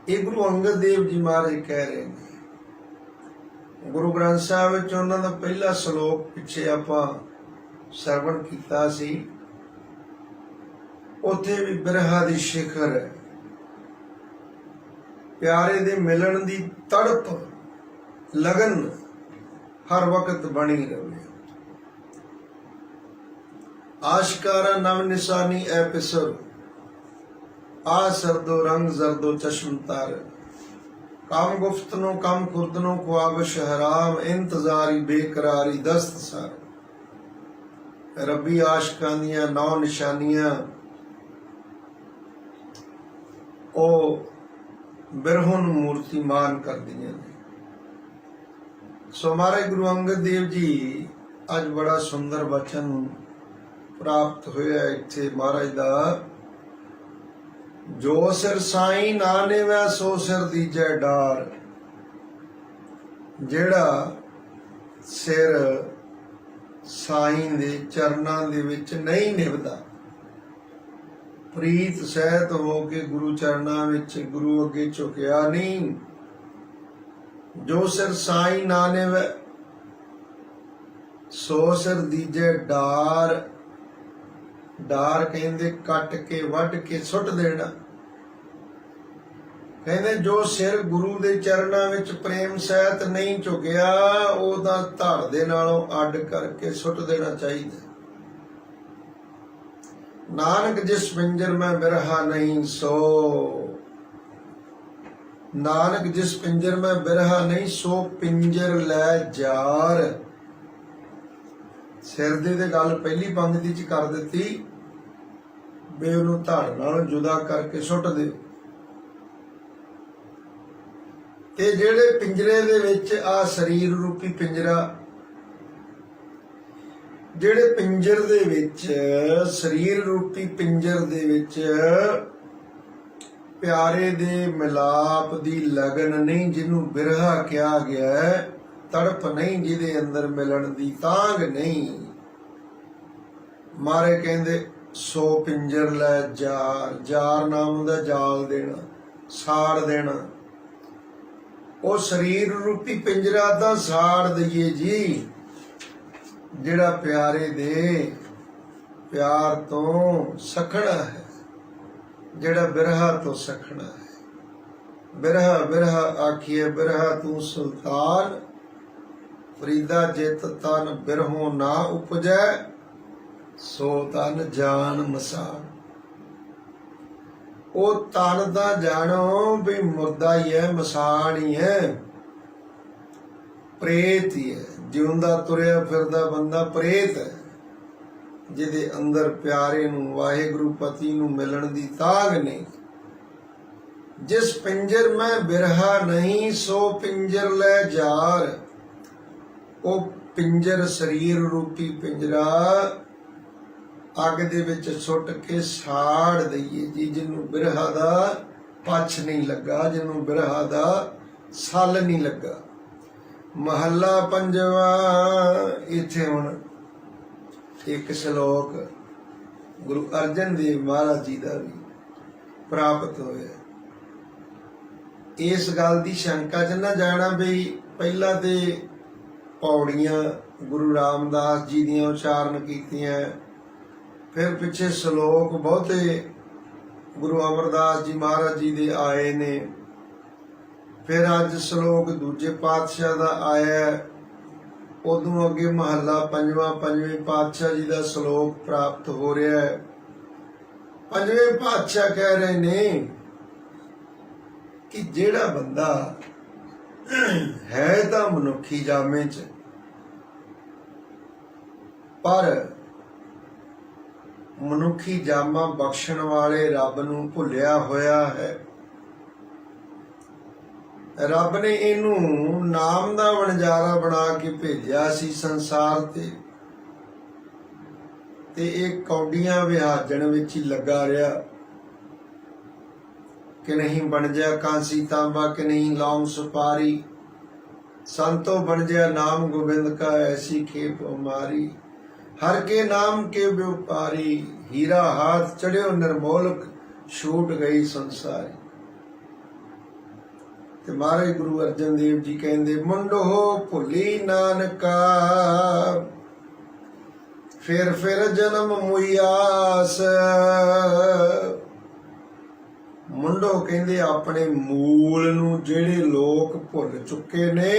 Speaker 1: ਇਹ ਗੁਰੂ ਅੰਗਦ ਦੇਵ ਜੀ ਮਹਾਰਾਜ ਕਹਿ ਰਹੇ ਨੇ। ਗੁਰੂ ਗ੍ਰੰਥ ਸਾਹਿਬ ਵਿੱਚ ਉਹਨਾਂ ਦਾ ਪਹਿਲਾ ਸ਼ਲੋਕ ਪਿੱਛੇ ਆਪਾਂ ਸਰਵਣ ਕੀਤਾ ਸੀ। ਉੱਥੇ ਵੀ ਬਿਰਹਾ ਦੀ ਸ਼ਿਖਰ ਹੈ, ਪਿਆਰੇ ਦੇ ਮਿਲਣ ਦੀ ਤੜਪ ਲਗਨ ਹਰ ਵਕਤ ਬਣੀ ਰਹੇ। आशकारा नव निशानी ए पिसर, आ सरदो रंग जरदो चश्म तार, काम गुफ्तनो कम खुर्दनो ख्वाबिश हराम, इंतजारी बेकरारी दस्त सार। रब्बी आशकां दियां नौ निशानियां ओ बिरहों नूं मूर्तिमान कर दियां ने। सो हमारे गुरु अंगद देव जी अज बड़ा सुंदर वचन प्राप्त होया इत्थे महाराज दा, जो सिर साईं ना नेवै सो सिर दीजै डार। जेड़ा सिर साईं दे चरनां दे विच नहीं निभदा, प्रीत सहित हो के गुरु चरनां विच गुरु अगे झुकिया नहीं, जो सिर साईं ना नेवै सो सिर दीजै डार। डार कहते कट के वढ़ के सुट देना। कहते जो सिर गुरु दे चरणा विच प्रेम सहित नहीं झुकिया, ओदा धड़ दे नालों अड करके सुट देना चाहिए। नानक जिस पिंजर में बिरहा नहीं सो, नानक जिस पिंजर में बिरहा नहीं सो पिंजर लै जार। सिर दे गल पहली पंक्ति च कर दिती भी उन्होंने धड़ नालों जुदा करके सुट दे। ते जेड़े पिंजरे दे विच आ शरीर रूपी पिंजरा, जेड़े पिंजर दे विच शरीर रूपी पिंजर दे विच प्यारे दे मिलाप दी लगन नहीं, जिन्हों बिरहा कहा गया है, तड़प नहीं, जिदे अंदर मिलन दी तांग नहीं। मारे कहंदे सो पिंजर लै जार। जार नाम दा जाल देना, साड़ देना। ओ शरीर रूपी पिंजरा दा साड़ दईए जी, जिहड़ा प्यारे दे प्यार तो सखना है, जिहड़ा बिरहा तो सखना है। बिरहा बिरहा आखिए बिरहा तू सुल्तान, फरीदा जित तन बिरहों ना उपजै, सो तन जान मसान। ओ तन दा जानो भी मुर्दा ही है, मसान ही है, प्रेत ही है। जिउंदा तुरिया फिरदा बंदा प्रेत है, जिदे अंदर प्यारे नूं वाहिगुरु पति नूं मिलन दी तांग नहीं। जिस पिंजर में बिरहा नहीं सो पिंजर लै जार। ओ पिंजर शरीर रूपी पिंजरा अग दे विच सुट के साड़ दईए जी, जिन्हों बिरहा दा पछ नहीं लगा, जिन्हों बिरहा दा सल नहीं लगा। महला पंजवा इत्थे हुण एक श्लोक गुरु अर्जन देव महाराज जी दा भी प्राप्त होया। इस गल दी शंका च ना जाना भी पहला ते पौड़ियां गुरु रामदास जी दियां उचारण कीतियां, फिर पिछे श्लोक बहुते गुरु अमरदास जी महाराज जी दे आए ने, फिर अज श्लोक दूजे पातशाह दा आया। उदों अगे महला पंजवा पंजवें पातशाह जी दा श्लोक प्राप्त हो रहा है। पंजवें पातशाह कह रहे ने कि जेड़ा बंदा है तां मनुखी जामे च, पर मनुखी जामा बख्शण वाले रब नूं भुलिया होया है। रब ने इनू नाम दा वणजारा बना के भेजिया सी संसार ते एक कौडियां विहाजण विच ही लगा रहा कि नहीं बन जा कांसी तांबा, कि नहीं लौंग सुपारी, संतो बन जया नाम गोविंद का, ऐसी खेप हमारी। हर के नाम के व्यापारी, हीरा हाथ चढ़ियो निर्मोलक, छूट गई संसारी। ते महाराज गुरु अर्जन देव जी कहते, मुंडो भुली नानका, फिर जन्म मुयास। मुंडो कहते अपने मूल नूं जेड़े लोग भुल चुके ने,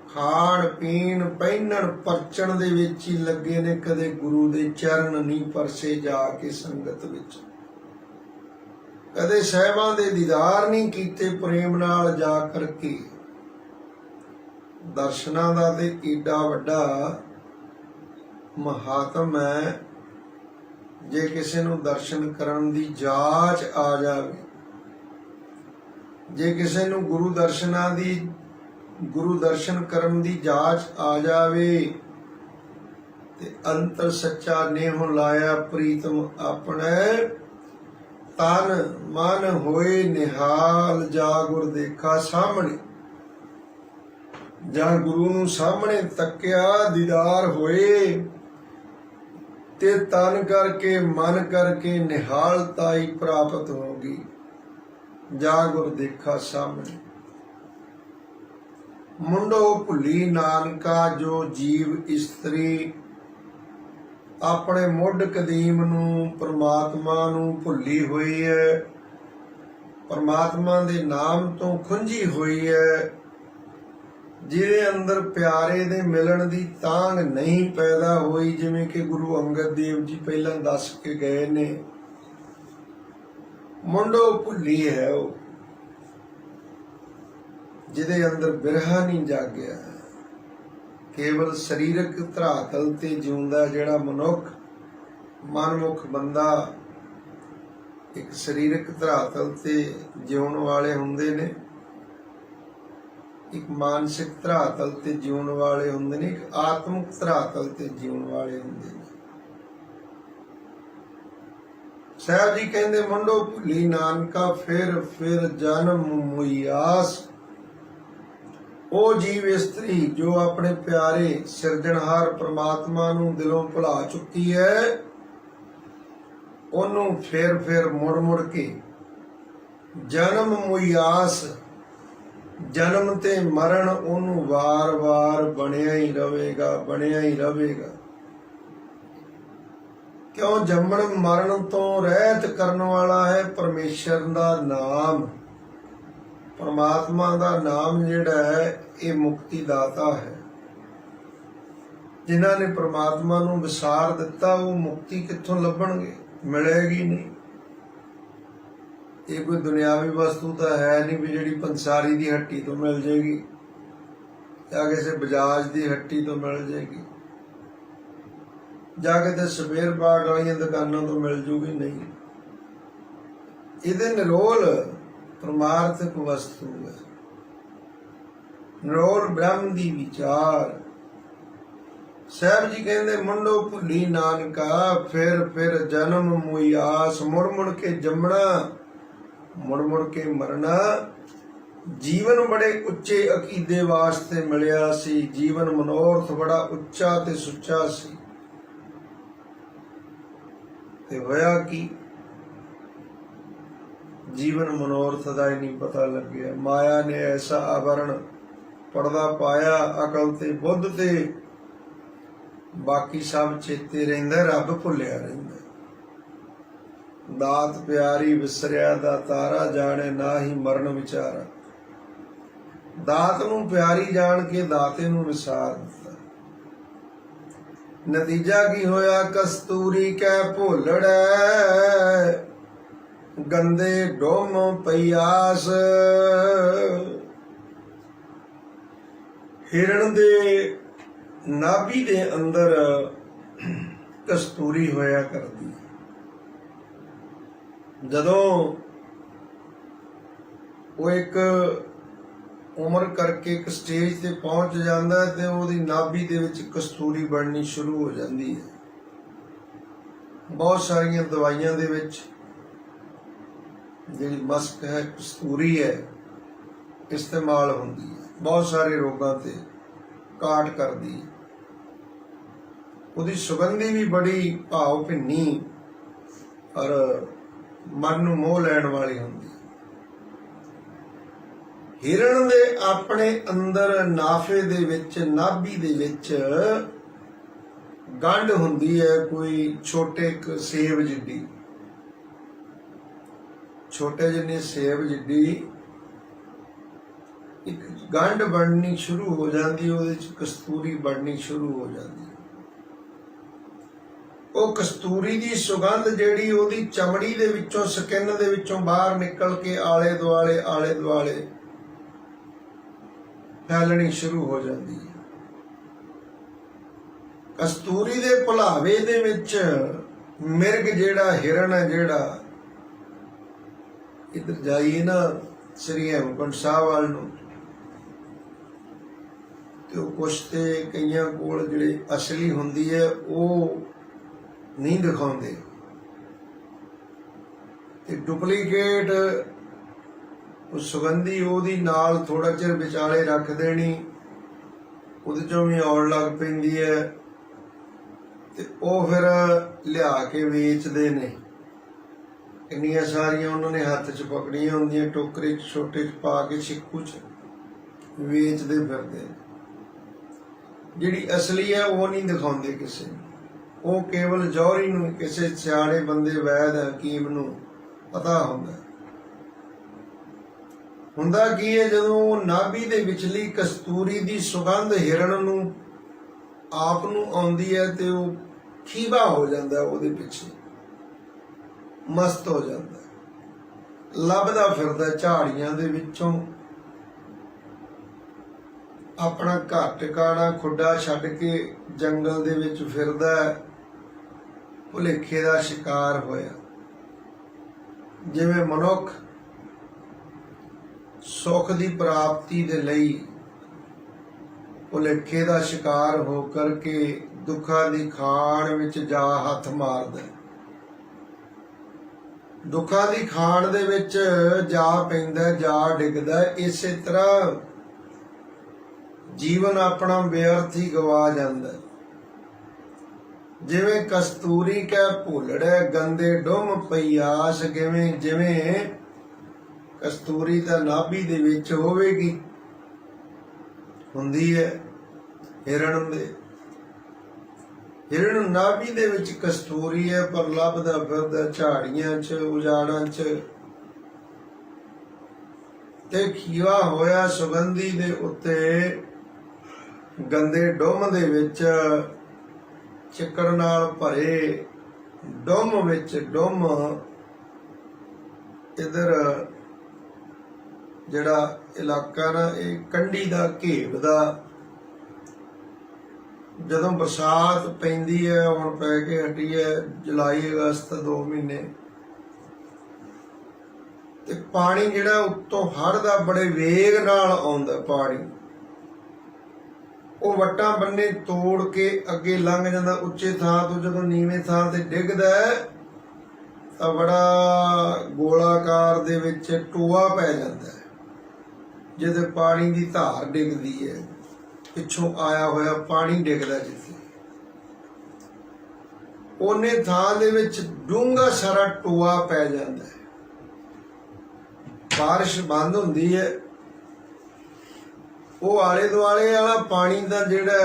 Speaker 1: खाण पीण पहिनण परचण दे विच ही लगे ने, कदे गुरु दे चरण नहीं परसे जाके संगत विच, कदे सहबां दे दीदार नहीं कीते प्रेम नाल जा करके। दर्शनां दा ते ईडा वड्डा महात्म है, जे किसी नूं दर्शन करन दी जाच आ जावे, जे किसी नूं गुरु दर्शन करन दी जाच आ जावे, ते अंतर सच्चा नेह लाया प्रीतम अपने, तन मन होए निहाल, जा गुर देखा सामने। जां गुरु नूं सामने तक्या, दीदार होए, ते तन करके मन करके निहालता ही प्राप्त होगी, जा गुर देखा सामने। मुंडो भुली नानका, जो जीव इस्त्री अपने मुढ़ कदीम नूं परमात्मा नूं भुली हुई है, परमात्मा दे नाम तो खुंझी हुई है, जिहदे अंदर प्यारे दे मिलन दी तांग नहीं पैदा हुई, जिवें कि गुरु अंगद देव जी पहला दस के गए ने। मुंडो भुली है वो, जिहदे अंदर बिरहा नहीं जागया, केवल शरीरक धरातल ते जिउंदा जिहड़ा मनुख मनमुख बंदा एक शरीरक धरातल ते जिउण वाले हुंदे ने, एक मानसिक धरातल ते जीवन वाले हुंदे ने, एक आत्मिक धरातल ते जीवन वाले हुंदे ने। साहब जी कहंदे, मुंडो भुली नानका, फिर जन्म मुयास। ओ जीव इस्त्री जो अपने प्यारे सिरजनहार परमात्मा नूं दिलों भुला चुकी है, ओनू फिर मुड़ के जन्म मुयास, जन्म ते मरण ओनू वार वार बनिया ही रहेगा। क्यों? जम्मण मरण तो रहत करन वाला है परमेश्वर दा नाम। परमात्मा दा नाम जिहड़ा है ये मुक्ति दाता है। जिन्हां ने परमात्मा नूं विसार दिता वो मुक्ति कित्थों लभणगे? मिलेगी नहीं। ये कोई दुनियावी वस्तु तो है नहीं भी जिहड़ी पंसारी दी हट्टी तो मिल जाएगी या किसी बजाज दी हट्टी तो मिल जाएगी या किते सवेर बाग वाली दुकानों तो मिल जूगी। नहीं, इहदे निरोल परमार्थिक वस्तु है, निरोल ब्रह्म दी विचार। साहब जी कहते, मुंडो भुली नानका, फिर जन्म मुयास। मुड़ के जमना, मुड़ के मरना। जीवन बड़े उच्चे अकीदे वास्ते मिलिया सी, जीवन मनोरथ बड़ा उच्चा ते सुच्चा सी, ते होया की जीवन मनोरथ दा ही नहीं पता लग्या। माया ने ऐसा आवरण पर्दा पाया, अकल ते बुद्ध ते बाकी सब चेते रहिंदा, रब भुलिया रहिंदा। दात प्यारी विसरिया दा तारा, जाने ना ही मरण विचारा। दात नूं प्यारी जान के दाते नूं विसार दिता। नतीजा की होया? कस्तूरी कै भोलड़ै, गंदे डोम पयास। हिरण दे नाभि दे अंदर कस्तूरी होया करदी। जदों वो एक उम्र करके एक स्टेज ते पहुंच जाता है तो उसकी नाभि दे विच कस्तूरी बननी शुरू हो जाती है। बहुत सारिया दवाइयां दे विच जिहड़ी मस्क है, कस्तूरी है, इस्तेमाल होंदी है। बहुत सारे रोगों ते काट करदी। ਉਹਦੀ ਸੁਗੰਧੀ भी बड़ी भाव भिन्नी और मन ਨੂੰ मोह लैण वाली ਹੁੰਦੀ। हिरण दे अपने अंदर नाफे दे विच नाभि दे विच गंढ हुंदी है, कोई छोटे सेब जिड्डी, छोटे जिन्नी सेब जिड्डी एक गंढ बननी शुरू हो जाती, ਉਹਦੇ ਚ कस्तूरी बननी शुरू हो जाती। ਉਹ कस्तूरी ਦੀ सुगंध ਜਿਹੜੀ ਉਹਦੀ ਚਮੜੀ ਦੇ ਵਿੱਚੋਂ ਸਕਿਨ ਦੇ ਵਿੱਚੋਂ ਬਾਹਰ ਨਿਕਲ ਕੇ ਆਲੇ ਦੁਆਲੇ फैलनी शुरू हो जाती है। कस्तूरी दे भुलावे दे विच मिर्ग जेड़ा हिरण है, जेड़ा इधर जाइए ना श्री हेमकुंड साहब वाल नूं, ते कुछ ते कईयां कोल जिहड़ी असली हुंदी है वो नहीं दिखाउंदे, ते डुप्लीकेट उस सुगंधी ओहदी नाल थोड़ा चिर विचाले रख देनी, ਉਹਦੇ ਚੋਂ भी आउण लग पैंदी है, ते ਉਹ फिर लिया के वेचदे ने। इन्नियां सारियां उन्होंने हत्थ च पकड़ियां हुंदियां, टोकरे च छोटे च पा के छिक्कू च वेचदे फिरदे। जिहड़ी असली है वो नहीं दिखाउंदे किसे नूं, वो केवल जौहरी नूं, किसे सियाणे बंदे वैद हकीम नूं पता हुंदा। हुंदा की है, जदों नाभि दे विचली कस्तूरी दी सुगंध हिरण नूं आप नूं आउंदी है ते वो खीवा हो जांदा, ਉਹਦੇ पिछे मस्त हो जांदा, ਲੱਭਦਾ ਫਿਰਦਾ ਝਾੜੀਆਂ ਦੇ ਵਿੱਚੋਂ अपना घर ਟਿਕਾਣਾ खुड्डा ਛੱਡ के जंगल ਦੇ ਵਿੱਚ ਫਿਰਦਾ, ਭੁਲੇਖੇ ਦਾ शिकार होया। जिवें मनुख सुख की प्राप्ति दे लई भुलेखे का शिकार हो करके दुखा की खाण विच जा हथ मारदा, दुखा की खाण दे विच जा पैंदा, जा डिगदा। इसे तरह जीवन अपना व्यर्थ ही गवा जांदा। जिवें कस्तूरी कै भुलड़े गंदे डुम पई आस, जिवें कस्तूरी तां नाभि दे विच होवेगी, हुंदी है हिरण दे। हिरण नाभि दे विच कस्तूरी है, पर लभदा फिरदा झाड़ियां च उजाड़ां च, ते खीवा होया सुगंधी दे उत्ते गंदे डुम दे विच चिक्कड़ नाल भरे डुम विच डुम इधर ਜਿਹੜਾ ਇਲਾਕਾ ਨਾ ਇਹ ਕੰਢੀ ਦਾ ਘੇਬ ਦਾ, ਜਦੋਂ ਬਰਸਾਤ ਪੈਂਦੀ ਹੈ, ਹੁਣ ਪੈ ਕੇ ਹਟੀ ਹੈ ਜੁਲਾਈ ਅਗਸਤ 2 ਮਹੀਨੇ, ਤੇ ਪਾਣੀ ਜਿਹੜਾ ਉੱਤੋਂ ਹੜ੍ਹ ਦਾ ਬੜੇ ਵੇਗ ਨਾਲ ਆਉਂਦਾ ਪਾਣੀ, ਉਹ ਵੱਟਾਂ ਬੰਨੇ ਤੋੜ ਕੇ ਅੱਗੇ ਲੰਘ ਜਾਂਦਾ, ਉੱਚੇ ਥਾਂ ਤੋਂ ਜਦੋਂ ਨੀਵੇਂ ਥਾਂ ਤੇ ਡਿੱਗਦਾ ਤਾਂ ਬੜਾ ਗੋਲਾਕਾਰ ਦੇ ਵਿੱਚ ਟੋਆ ਪੈ ਜਾਂਦਾ, जिदे पानी की धार डिगदी है, पिछों आया होया पानी डिगदा, जिथे ओने थां दे विच डूंगा सारा टोआ पै जांदा है। बारिश बंद हुंदी है, वो आले दुआले वाला पानी दा जिहड़ा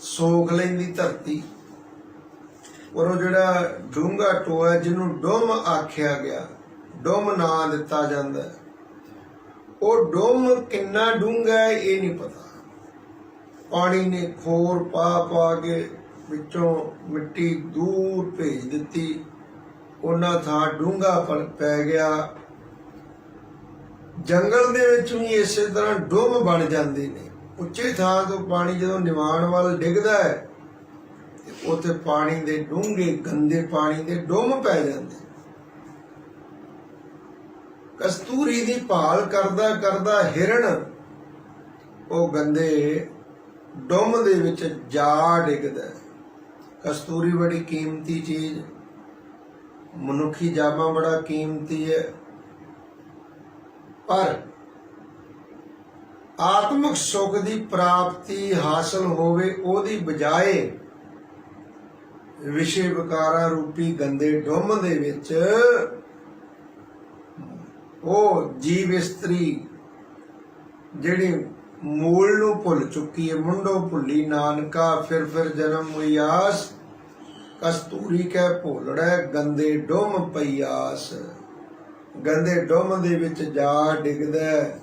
Speaker 1: सोख लैंदी धरती, और वो जिहड़ा डूंगा टोआ जिन्हों डुम आख्या गया, डुम नां दिता जांदा है। वो डुम किन्ना डूंगा है ये नहीं पता, पानी ने खोर पा पा के विचों मिट्टी दूर भेज दिती, उन्ना थां डूंगा पै गया। जंगल दे विच भी इसे तरह डुम बन जांदे ने, उच्चे थां तो पानी जदों निवाण वाल डिगदा है, उत्थे पानी दे डूंगे गंदे पानी दे डुम पै जांदे। कस्तूरी दी भाल करदा करदा हिरण वो गंदे डुम दे विच जा डिगदा। कस्तूरी बड़ी कीमती चीज, मनुखी जामा बड़ा कीमती है, पर ਆਤਮਿਕ ਸੁਖ ਦੀ ਪ੍ਰਾਪਤੀ ਹਾਸਲ ਹੋਵੇ, ਉਹਦੀ ਬਜਾਏ ਵਿਸ਼ੇ ਵਿਕਾਰਾਂ ਰੂਪੀ ਗੰਦੇ ਡੁੰਮ ਦੇ ਵਿੱਚ ਉਹ ਜੀਵ ਇਸਤਰੀ ਜਿਹੜੀ ਮੂਲ ਨੂੰ ਭੁੱਲ ਚੁੱਕੀ ਹੈ, ਮੁੰਡੋ ਭੁੱਲੀ ਨਾਨਕਾ ਫਿਰ ਜਨਮ ਹੋਈ ਆਸ, ਕਸਤੂਰੀ ਕਹਿ ਭੋਲੜਾ ਗੰਦੇ ਡੁੰਮ ਪਈ ਆਸ। ਗੰਦੇ ਡੁੰਮ ਦੇ ਵਿੱਚ ਜਾ ਡਿੱਗਦਾ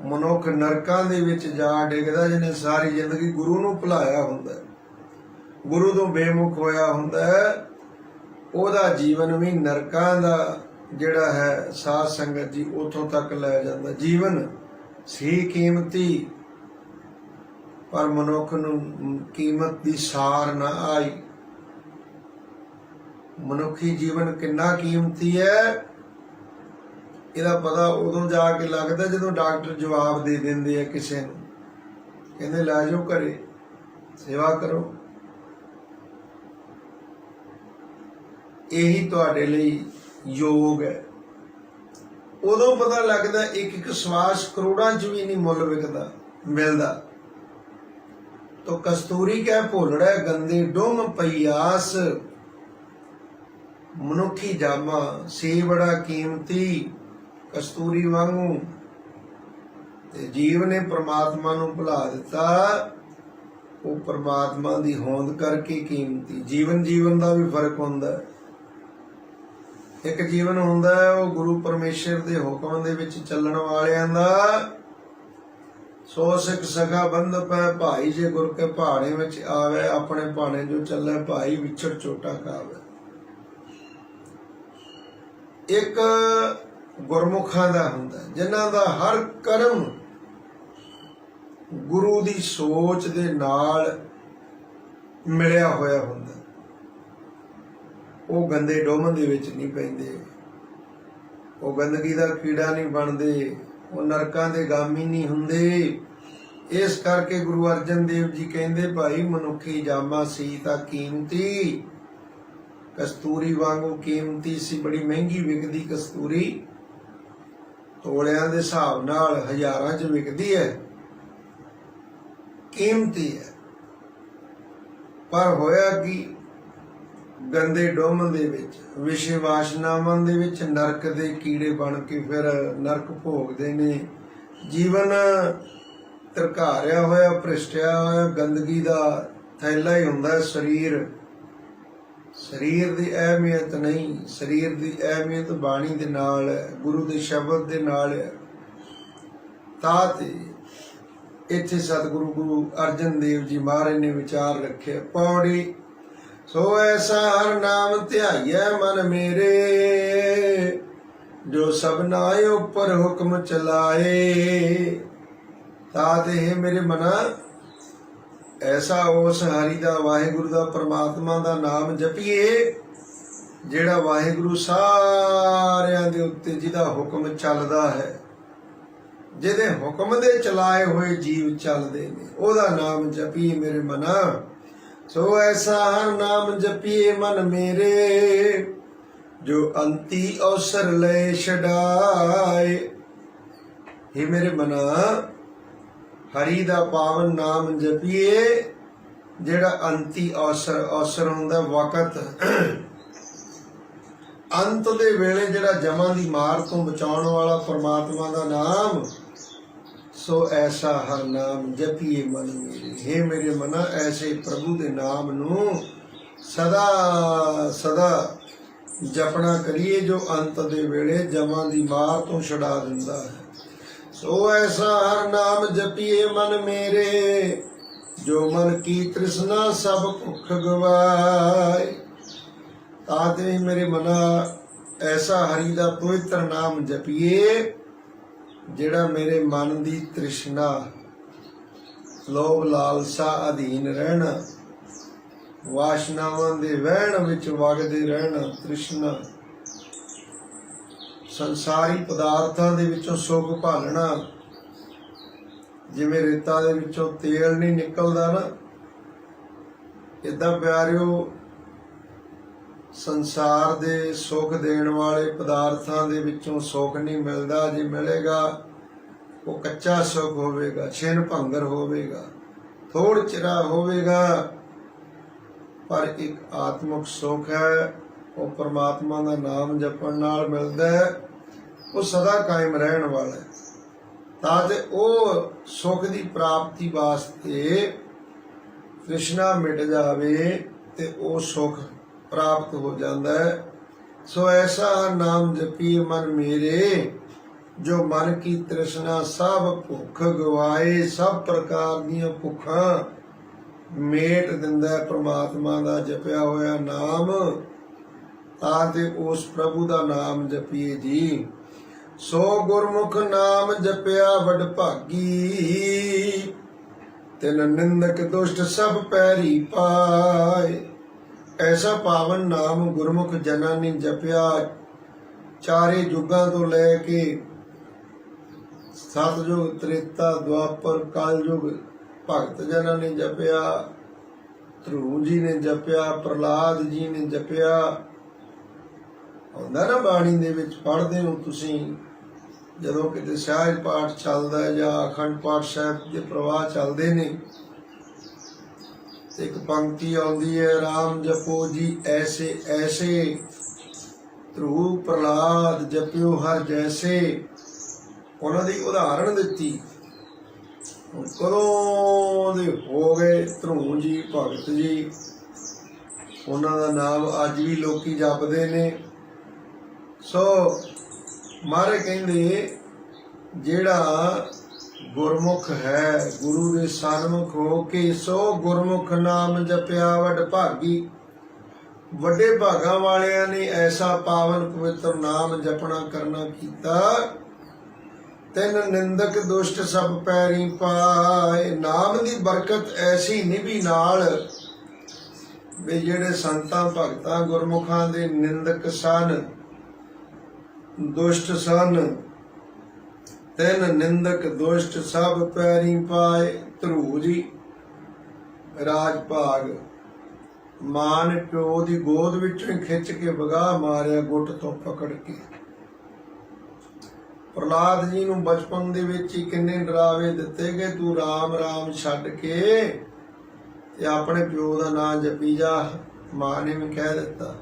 Speaker 1: ਮਨੁੱਖ, ਨਰਕਾਂ ਦੇ ਵਿੱਚ ਜਾ ਡਿੱਗਦਾ ਜਿਹਨੇ ਸਾਰੀ ਜ਼ਿੰਦਗੀ ਗੁਰੂ ਨੂੰ ਭੁਲਾਇਆ ਹੁੰਦਾ, ਗੁਰੂ ਤੋਂ ਬੇਮੁਖ ਹੋਇਆ ਹੁੰਦਾ, ਉਹਦਾ ਜੀਵਨ ਵੀ ਨਰਕਾਂ ਦਾ ਜਿਹੜਾ ਹੈ ਸਾਧ ਸੰਗਤ ਜੀ ਉੱਥੋਂ ਤੱਕ ਲੈ ਜਾਂਦਾ। ਜੀਵਨ ਸੀ ਕੀਮਤੀ, ਪਰ ਮਨੁੱਖ ਨੂੰ ਕੀਮਤ ਦੀ ਸਾਰ ਨਾ ਆਈ। ਮਨੁੱਖੀ ਜੀਵਨ ਕਿੰਨਾ ਕੀਮਤੀ ਹੈ ਇਹਦਾ ਪਤਾ ਉਦੋਂ ਜਾ ਕੇ ਲੱਗਦਾ ਜਦੋਂ ਡਾਕਟਰ ਜਵਾਬ ਦੇ ਦਿੰਦੇ ਆ ਕਿਸੇ ਨੂੰ, ਕਹਿੰਦੇ ਲੈ ਜਾਓ ਘਰੇ ਸੇਵਾ ਕਰੋ। ਇਹੀ ਤੁਹਾਡੇ ਲਈ ਯੋਗ ਹੈ। ਉਦੋਂ ਪਤਾ ਲੱਗਦਾ ਇੱਕ ਸਵਾਸ ਕਰੋੜਾਂ ਚ ਵੀ ਨਹੀਂ ਮੁੱਲ ਵਿਕਦਾ ਮਿਲਦਾ। ਤੋ ਕਸਤੂਰੀ ਕਹਿ ਭੋਲੜਾ ਗੰਦੇ ਡੁੰਮ ਪਈ ਆਸ, ਮਨੁੱਖੀ ਜਾਮਾ ਸੀ ਬੜਾ ਕੀਮਤੀ ਕਸਤੂਰੀ ਵਾਂਗੂ, ਤੇ ਜੀਵ ਨੇ ਪ੍ਰਮਾਤਮਾ ਨੂੰ ਭੁਲਾ ਦਿੱਤਾ। ਉਹ ਪ੍ਰਮਾਤਮਾ ਦੀ ਹੋਂਦ ਕਰਕੇ ਕੀਮਤੀ। ਜੀਵਨ ਦਾ ਵੀ ਫਰਕ ਹੁੰਦਾ। ਇੱਕ ਜੀਵਨ ਹੁੰਦਾ ਹੈ ਉਹ ਗੁਰੂ ਪਰਮੇਸ਼ਰ ਦੇ ਹੁਕਮ ਦੇ ਵਿੱਚ ਚੱਲਣ ਵਾਲਿਆਂ ਦਾ, ਸੋ ਸਿੱਖ ਸਖਾ ਬੰਧ ਪੈ ਭਾਈ, ਜੇ ਗੁਰ ਕੇ ਭਾਣੇ ਵਿੱਚ ਆਵੇ, ਆਪਣੇ ਭਾਣੇ ਜੋ ਚੱਲੇ ਭਾਈ, ਵਿਛੜ ਚੋਟਾ ਖਾਵੇ। ਇੱਕ ਗੁਰਮੁਖਾਂ ਦਾ ਹੁੰਦਾ ਜਿਨ੍ਹਾਂ ਦਾ ਹਰ ਕਰਮ ਗੁਰੂ ਦੀ ਸੋਚ ਦੇ ਨਾਲ ਮਿਲਿਆ ਹੋਇਆ ਹੁੰਦਾ। ਉਹ ਗੰਦੇ ਡੁੰਮ ਦੇ ਵਿੱਚ ਨਹੀਂ ਪੈਂਦੇ, ਉਹ ਗੰਦਗੀ ਦਾ ਕੀੜਾ ਨਹੀਂ ਬਣਦੇ, ਉਹ ਨਰਕਾਂ ਦੇ ਗਾਮੀ ਨਹੀਂ ਹੁੰਦੇ। ਇਸ ਕਰਕੇ ਗੁਰੂ ਅਰਜਨ ਦੇਵ ਜੀ ਕਹਿੰਦੇ ਭਾਈ ਮਨੁੱਖੀ ਜਾਮਾ ਸੀ ਤਾਂ ਕੀਮਤੀ, ਕਸਤੂਰੀ ਵਾਂਗੂ ਕੀਮਤੀ ਸੀ। ਬੜੀ ਮਹਿੰਗੀ ਵਿਕਦੀ ਕਸਤੂਰੀ, ਤੋਲਿਆਂ ਦੇ ਹਿਸਾਬ ਨਾਲ ਹਜ਼ਾਰਾਂ 'ਚ ਵਿਕਦੀ ਹੈ, ਕੀਮਤੀ ਹੈ। ਪਰ ਹੋਇਆ ਕੀ, ਗੰਦੇ ਡੁੰਮ ਦੇ ਵਿੱਚ ਵਿਸ਼ੇ ਵਾਸ਼ਨਾਵਾਂ ਦੇ ਵਿੱਚ ਨਰਕ ਦੇ ਕੀੜੇ ਬਣ ਕੇ ਫਿਰ ਨਰਕ ਭੋਗਦੇ ਨੇ। ਜੀਵਨ ਧਰਕਾਰਿਆ ਹੋਇਆ, ਭ੍ਰਿਸ਼ਟਿਆ ਹੋਇਆ ਗੰਦਗੀ ਦਾ ਥੈਲਾ ਹੀ ਹੁੰਦਾ ਸਰੀਰ। ਸਰੀਰ ਦੀ ਅਹਿਮੀਅਤ ਨਹੀਂ, ਸਰੀਰ ਦੀ ਅਹਿਮੀਅਤ ਬਾਣੀ ਦੇ ਨਾਲ ਹੈ, ਗੁਰੂ ਦੇ ਸ਼ਬਦ ਦੇ ਨਾਲ ਹੈ। ਤਾਂ ਤੇ ਇੱਥੇ ਸਤਿਗੁਰੂ ਗੁਰੂ ਅਰਜਨ ਦੇਵ ਜੀ ਮਹਾਰਾਜ ਨੇ ਵਿਚਾਰ ਰੱਖਿਆ। ਪੌੜੀ ਸੋ ਐਸਾ ਹਰ ਨਾਮ ਧਿਆਈਐ ਮਨ ਮੇਰੇ, ਜੋ ਸਭਨਾ ਉੱਪਰ ਹੁਕਮ ਚਲਾਏ। ਤਾਂ ਤੇ ਮੇਰੇ ਮਨਾ ਐਸਾ ਉਸ ਹਰੀ ਦਾ, ਵਾਹਿਗੁਰੂ ਦਾ, ਪ੍ਰਮਾਤਮਾ ਦਾ ਨਾਮ ਜਪੀਏ, ਜਿਹੜਾ ਵਾਹਿਗੁਰੂ ਸਾਰਿਆਂ ਦੇ ਉੱਤੇ ਜਿਹਦਾ ਹੁਕਮ ਚੱਲਦਾ ਹੈ, ਜਿਹਦੇ ਹੁਕਮ ਦੇ ਚਲਾਏ ਹੋਏ ਜੀਵ ਚੱਲਦੇ ਨੇ, ਉਹਦਾ ਨਾਮ ਜਪੀਏ ਮੇਰੇ ਮਨਾ। ਸੋ ਐਸਾ ਹਰ ਨਾਮ ਜਪੀਏ ਮਨ ਮੇਰੇ, ਜੋ ਅੰਤੀ ਅਵਸਰ ਲੈ ਛਡਾਏ। हे ਮੇਰੇ ਮਨਾ, ਹਰੀ ਦਾ ਪਾਵਨ ਨਾਮ ਜਪੀਏ, ਜਿਹੜਾ ਅੰਤੀ ਅਵਸਰ ਹੁੰਦਾ ਵਕਤ, ਅੰਤ ਦੇ ਵੇਲੇ ਜਿਹੜਾ ਜਮਾਂ ਦੀ ਮਾਰ ਤੋਂ ਬਚਾਉਣ ਵਾਲਾ ਪ੍ਰਮਾਤਮਾ ਦਾ ਨਾਮ। ਸੋ ਐਸਾ ਹਰ ਨਾਮ ਜਪੀਏ ਮਨ ਮੇਰੇ। हे ਮੇਰੇ ਮਨਾ, ਐਸੇ ਪ੍ਰਭੂ ਦੇ ਨਾਮ ਨੂੰ ਸਦਾ ਸਦਾ ਜਪਣਾ ਕਰੀਏ, ਜੋ ਅੰਤ ਦੇ ਵੇਲੇ ਜਮਾਂ ਦੀ ਮਾਰ ਤੋਂ ਛੁਡਾ ਦਿੰਦਾ ਹੈ। ਸੋ ਐਸਾ ਹਰ ਨਾਮ ਜਪੀਏ ਮਨ ਮੇਰੇ, ਜੋ ਮਨ ਕੀ ਤ੍ਰਿਸ਼ਨਾ ਸਭ ਭੁੱਖ ਗਵਾਏ। ਤਾਂ ਤੇ ਮੇਰੇ ਮਨਾ ਐਸਾ ਹਰੀ ਦਾ ਪਵਿੱਤਰ ਨਾਮ ਜਪੀਏ, ਜਿਹੜਾ ਮੇਰੇ ਮਨ ਦੀ ਤ੍ਰਿਸ਼ਨਾ, ਲੋਭ ਲਾਲਸਾ ਅਧੀਨ ਰਹਿਣਾ, ਵਾਸ਼ਨਾਵਾਂ ਦੇ ਵਹਿਣ ਵਿੱਚ ਵਗਦੇ ਰਹਿਣਾ, ਤ੍ਰਿਸ਼ਨਾ, ਸੰਸਾਰੀ ਪਦਾਰਥਾਂ ਦੇ ਵਿੱਚੋਂ ਸੁੱਖ ਭਾਲਣਾ। ਜਿਵੇਂ ਰੇਤਾ ਦੇ ਵਿੱਚੋਂ ਤੇਲ ਨਹੀਂ ਨਿਕਲਦਾ ਨਾ, ਏਦਾਂ ਪਿਆਰਿਓ ਸੰਸਾਰ ਦੇ ਸੁੱਖ ਦੇਣ ਵਾਲੇ ਪਦਾਰਥਾਂ ਦੇ ਵਿੱਚੋਂ ਸੁੱਖ ਨਹੀਂ ਮਿਲਦਾ। ਜੇ ਮਿਲੇਗਾ ਉਹ ਕੱਚਾ ਸੁਖ ਹੋਵੇਗਾ, ਛਿਨ ਭੰਗਰ ਹੋਵੇਗਾ, ਥੋੜ ਚਿਰਾ ਹੋਵੇਗਾ, ਪਰ ਇੱਕ ਆਤਮਿਕ ਸੁਖ ਹੈ, ਉਹ ਪਰਮਾਤਮਾ ਦਾ ਨਾਮ ਜਪਣ ਨਾਲ ਮਿਲਦਾ ਹੈ, ਉਹ ਸਦਾ ਕਾਇਮ ਰਹਿਣ ਵਾਲਾ ਹੈ। ਤਾਂ ਤੇ ਉਹ ਸੁਖ ਦੀ ਪ੍ਰਾਪਤੀ ਵਾਸਤੇ ਤ੍ਰਿਸ਼ਨਾ ਮਿਟ ਜਾਵੇ ਤੇ ਉਹ ਸੁਖ ਪ੍ਰਾਪਤ ਹੋ ਜਾਂਦਾ ਹੈ। ਸੋ ਐਸਾ ਨਾਮ ਜਪੀਏ ਮਨ ਮੇਰੇ, ਜੋ ਮਨ ਕੀ ਤ੍ਰਿਸ਼ਨਾ ਸਭ ਭੁੱਖ ਗਵਾਏ, ਸਭ ਪ੍ਰਕਾਰ ਦੀਆਂ ਭੁੱਖਾਂ ਮੇਟ ਦਿੰਦਾ ਹੈ ਪ੍ਰਮਾਤਮਾ ਦਾ ਜਪਿਆ ਹੋਇਆ ਨਾਮ। ਤਾਂ ਤੇ ਉਸ ਪ੍ਰਭੂ ਦਾ ਨਾਮ ਜਪੀਏ ਜੀ। ਸੋ ਗੁਰਮੁਖ ਨਾਮ ਜਪਿਆ ਵਡ ਭਾਗੀ, ਤਿਨ ਨਿੰਦਕ ਦੁਸ਼ਟ ਸਭ ਪੈਰੀ ਪਾਏ। ਐਸਾ ਪਾਵਨ ਨਾਮ ਗੁਰਮੁਖ ਜਨਾਂ ਨੇ ਜਪਿਆ, ਚਾਰੇ ਯੁੱਗਾਂ ਤੋਂ ਲੈ ਕੇ ਸਤਿਯੁਗ, ਤ੍ਰੇਤਾ, ਦੁਆਪਰ, ਕਲਯੁਗ ਭਗਤ ਜਨਾਂ ਨੇ ਜਪਿਆ, ਧਰੂ ਜੀ ਨੇ ਜਪਿਆ, ਪ੍ਰਹਲਾਦ ਜੀ ਨੇ ਜਪਿਆ। ਆਉਂਦਾ ਨਾ ਬਾਣੀ ਦੇ ਵਿੱਚ ਪੜ੍ਹਦੇ ਹੋ ਤੁਸੀਂ, ਜਦੋਂ ਕਿਤੇ ਸਹਿਜ ਪਾਠ ਚੱਲਦਾ ਹੈ ਜਾਂ ਅਖੰਡ ਪਾਠ ਸਾਹਿਬ ਦੇ ਪ੍ਰਵਾਹ ਚੱਲਦੇ ਨੇ, ਇੱਕ ਪੰਕਤੀ ਆਉਂਦੀ ਹੈ, ਰਾਮ ਜਪੋ ਜੀ ਐਸੇ ਐਸੇ, ਧਰੂ ਪ੍ਰਹਲਾਦ ਜਪਿਓ ਹਰ ਜੈਸੇ। ਉਹਨਾਂ ਦੀ ਉਦਾਹਰਣ ਦਿੱਤੀ। ਕਦੋਂ ਦੇ ਹੋ ਗਏ ਧਰੂ ਜੀ, ਭਗਤ ਜੀ, ਉਹਨਾਂ ਦਾ ਨਾਮ ਅੱਜ ਵੀ ਲੋਕੀ ਜਪਦੇ ਨੇ। ਸੋ ਮਹਾਰਾਜ ਕਹਿੰਦੇ ਜਿਹੜਾ ਗੁਰਮੁਖ ਹੈ, ਗੁਰੂ ਦੇ ਸਨਮੁਖ ਹੋ ਕੇ, ਸੋ ਗੁਰਮੁਖ ਨਾਮ ਜਪਿਆ ਵਡ ਭਾਗੀ। ਵੱਡੇ ਭਾਗਾਂ ਵਾਲਿਆਂ ਨੇ ਐਸਾ ਪਾਵਨ ਪਵਿੱਤਰ ਨਾਮ ਜਪਣਾ ਕਰਨਾ ਕੀਤਾ, ਤਿੰਨ ਨਿੰਦਕ ਦੁਸ਼ਟ ਸਭ ਪੈਰੀ ਪਾਏ। ਨਾਮ ਦੀ ਬਰਕਤ ਐਸੀ ਨਿਭੀ ਨਾਲ ਵੀ ਜਿਹੜੇ ਸੰਤਾਂ ਭਗਤਾਂ ਗੁਰਮੁਖਾਂ ਦੇ ਨਿੰਦਕ ਸਨ, ਦੁਸ਼ਟ ਸਨ, ਤਿੰਨ ਨਿੰਦਕ ਦੁਸ਼ਟ ਸਭ ਪੈਰੀ ਪਾਏ। ਧਰੂ ਜੀ ਰਾਜ ਭਾਗ, ਮਾਂ ਨੇ ਪਿਓ ਦੀ ਗੋਦ ਵਿੱਚੋਂ ਖਿੱਚ ਕੇ ਵਗਾਹ ਮਾਰਿਆ ਗੁੱਟ ਤੋਂ ਪਕੜ ਕੇ। ਪ੍ਰਹਲਾਦ ਜੀ ਨੂੰ ਬਚਪਨ ਦੇ ਵਿੱਚ ਹੀ ਕਿੰਨੇ ਡਰਾਵੇ ਦਿੱਤੇ ਕਿ ਤੂੰ ਰਾਮ ਰਾਮ ਛੱਡ ਕੇ ਤੇ ਆਪਣੇ ਪਿਓ ਦਾ ਨਾਂ ਜਪੀ ਜਾ। ਮਾਂ ਨੇ ਵੀ ਕਹਿ ਦਿੱਤਾ।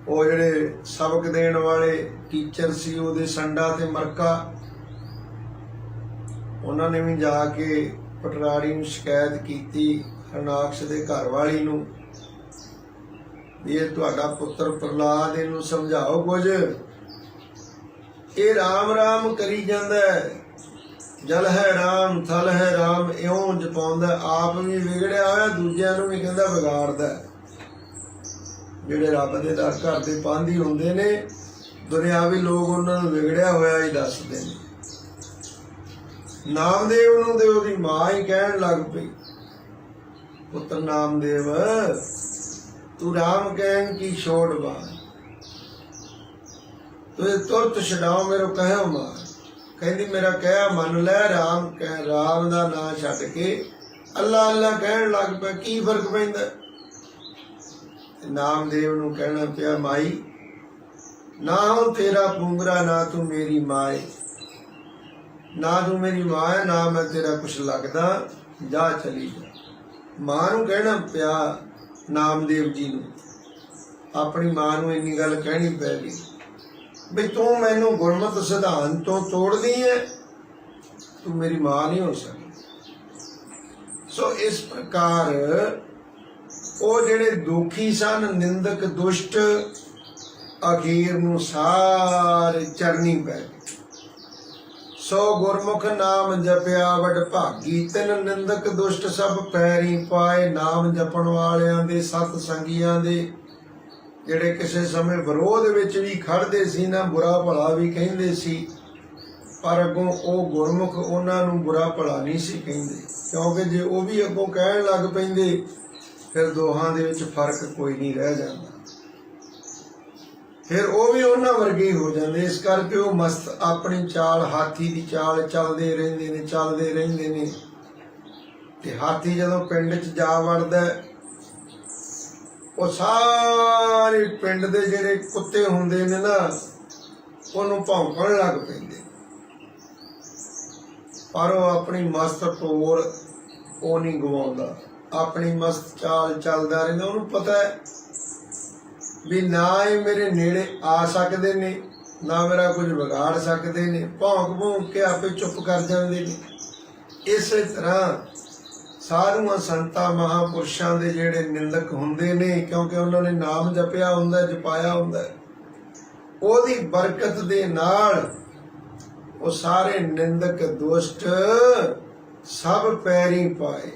Speaker 1: ਉਹ ਜਿਹੜੇ ਸਬਕ ਦੇਣ ਵਾਲੇ ਟੀਚਰ ਸੀ, ਉਹਦੇ ਸੰਡਾ ਤੇ ਮਰਕਾ, ਉਹਨਾਂ ਨੇ ਵੀ ਜਾ ਕੇ ਪਟਵਾਰੀ ਨੂੰ ਸ਼ਿਕਾਇਤ ਕੀਤੀ, ਹਰਨਾਕਸ਼ ਦੇ ਘਰ ਵਾਲੀ ਨੂੰ, ਵੀ ਇਹ ਤੁਹਾਡਾ ਪੁੱਤਰ ਪ੍ਰਹਲਾਦ, ਇਹਨੂੰ ਸਮਝਾਓ ਕੁਝ, ਇਹ ਰਾਮ ਰਾਮ ਕਰੀ ਜਾਂਦਾ ਹੈ, ਜਲ ਹੈ ਰਾਮ ਥਲ ਹੈ ਰਾਮ ਇਉਂ ਜਪਾਉਂਦਾ, ਆਪ ਵੀ ਵਿਗੜਿਆ ਹੋਇਆ, ਦੂਜਿਆਂ ਨੂੰ ਵੀ ਕਹਿੰਦਾ ਵਿਗਾੜਦਾ। ਜਿਹੜੇ ਰੱਬ ਦੇ ਦਰ ਘਰ ਦੇ ਪਾਂਧੀ ਹੁੰਦੇ ਨੇ, ਦੁਨਿਆਵੀ ਲੋਕ ਉਹਨਾਂ ਨੂੰ ਵਿਗੜਿਆ ਹੋਇਆ ਹੀ ਦੱਸਦੇ ਨੇ। ਨਾਮਦੇਵ ਨੂੰ ਤੇ ਉਹਦੀ ਮਾਂ ਹੀ ਕਹਿਣ ਲੱਗ ਪਈ, ਪੁੱਤਰ ਨਾਮਦੇਵ, ਤੂੰ ਰਾਮ ਕਹਿਣ ਕੀ ਛੋੜ ਬਾਤ, ਤੂੰ ਤੁਰਤ ਛਡਾਓ ਮੇਰੋ ਕਹਿਓ ਮਾਰ। ਕਹਿੰਦੀ ਮੇਰਾ ਕਹਿਆ ਮੰਨ ਲੈ, ਰਾਮ ਦਾ ਨਾਂ ਛੱਡ ਕੇ ਅੱਲਾ ਅੱਲਾ ਕਹਿਣ ਲੱਗ ਪਿਆ, ਕੀ ਫਰਕ ਪੈਂਦਾ। ਨਾਮਦੇਵ ਨੂੰ ਕਹਿਣਾ ਪਿਆ, ਮਾਈ ਨਾ ਹੁਣ ਤੇਰਾ ਪੁੰਗਰਾ, ਨਾ ਤੂੰ ਮੇਰੀ ਮਾਂ ਹੈ, ਨਾ ਤੂੰ ਮੇਰੀ ਮਾਂ ਹੈ, ਨਾ ਮੈਂ ਤੇਰਾ ਕੁਛ ਲੱਗਦਾ, ਜਾ ਚਲੀ ਜਾ। ਮਾਂ ਨੂੰ ਕਹਿਣਾ ਪਿਆ, ਨਾਮਦੇਵ ਜੀ ਨੂੰ, ਆਪਣੀ ਮਾਂ ਨੂੰ ਇੰਨੀ ਗੱਲ ਕਹਿਣੀ ਪੈ ਗਈ ਵੀ ਤੂੰ ਮੈਨੂੰ ਗੁਰਮਤਿ ਸਿਧਾਂਤ ਤੋਂ ਤੋੜਦੀ ਹੈ, ਤੂੰ ਮੇਰੀ ਮਾਂ ਨਹੀਂ ਹੋ ਸਕਦੀ। ਸੋ ਇਸ ਪ੍ਰਕਾਰ ਉਹ ਜਿਹੜੇ ਦੁਖੀ ਸਨ, ਨਿੰਦਕ ਦੁਸ਼ਟ, ਅਖੀਰ ਨੂੰ ਸਾਰੇ ਚਰਨੀ ਪੈ ਗਏ। ਸੋ ਗੁਰਮੁਖ ਨਾਮ ਜਪਿਆ ਵਡ ਭਾਗੀ, ਤਿੰਨ ਨਿੰਦਕ ਦੁਸ਼ਟ ਸਭ ਪੈਰੀ ਪਾਏ। ਨਾਮ ਜਪਣ ਵਾਲਿਆਂ ਦੇ, ਸਤ ਸੰਗੀਆਂ ਦੇ, ਜਿਹੜੇ ਕਿਸੇ ਸਮੇਂ ਵਿਰੋਧ ਵਿੱਚ ਵੀ ਖੜਦੇ ਸੀ ਨਾ, ਬੁਰਾ ਭਲਾ ਵੀ ਕਹਿੰਦੇ ਸੀ, ਪਰ ਅੱਗੋਂ ਉਹ ਗੁਰਮੁਖ ਉਹਨਾਂ ਨੂੰ ਬੁਰਾ ਭਲਾ ਨਹੀਂ ਸੀ ਕਹਿੰਦੇ, ਕਿਉਂਕਿ ਜੇ ਉਹ ਵੀ ਅੱਗੋਂ ਕਹਿਣ ਲੱਗ ਪੈਂਦੇ ਫਿਰ ਦੋਹਾਂ ਦੇ ਵਿੱਚ ਫਰਕ ਕੋਈ ਨਹੀਂ ਰਹਿ ਜਾਂਦਾ, ਫਿਰ ਉਹ ਵੀ ਉਹਨਾਂ ਵਰਗੇ ਹੋ ਜਾਂਦੇ। ਇਸ ਕਰਕੇ ਉਹ ਮਸਤ ਆਪਣੀ ਚਾਲ, ਹਾਥੀ ਦੀ ਚਾਲ ਚੱਲਦੇ ਰਹਿੰਦੇ ਨੇ। ਤੇ ਹਾਥੀ ਜਦੋਂ ਪਿੰਡ 'ਚ ਜਾ ਵੜਦਾ, ਉਹ ਸਾਰੇ ਪਿੰਡ ਦੇ ਜਿਹੜੇ ਕੁੱਤੇ ਹੁੰਦੇ ਨੇ ਨਾ, ਉਹਨੂੰ ਭੌਂਕਣ ਲੱਗ ਪੈਂਦੇ। पर वो अपनी मस्त टोर वो नहीं गवाउंदा, अपनी मस्त चाल चलदा रहिंदा। उन्होंने पता है भी ना ही मेरे नेड़े आ सकते ने, ना मेरा कुछ बिगाड़ सकते ने, भौंक भौंक के आपे चुप कर जाते हैं। इस तरह साधुआं संतां महापुरुषां दे जिहड़े निंदक हुंदे ने, क्योंकि उन्होंने नाम जपिया हुंदा, जपाया हुंदा, ओदी बरकत दे नाल वो सारे निंदक दुष्ट सब पैरी पाए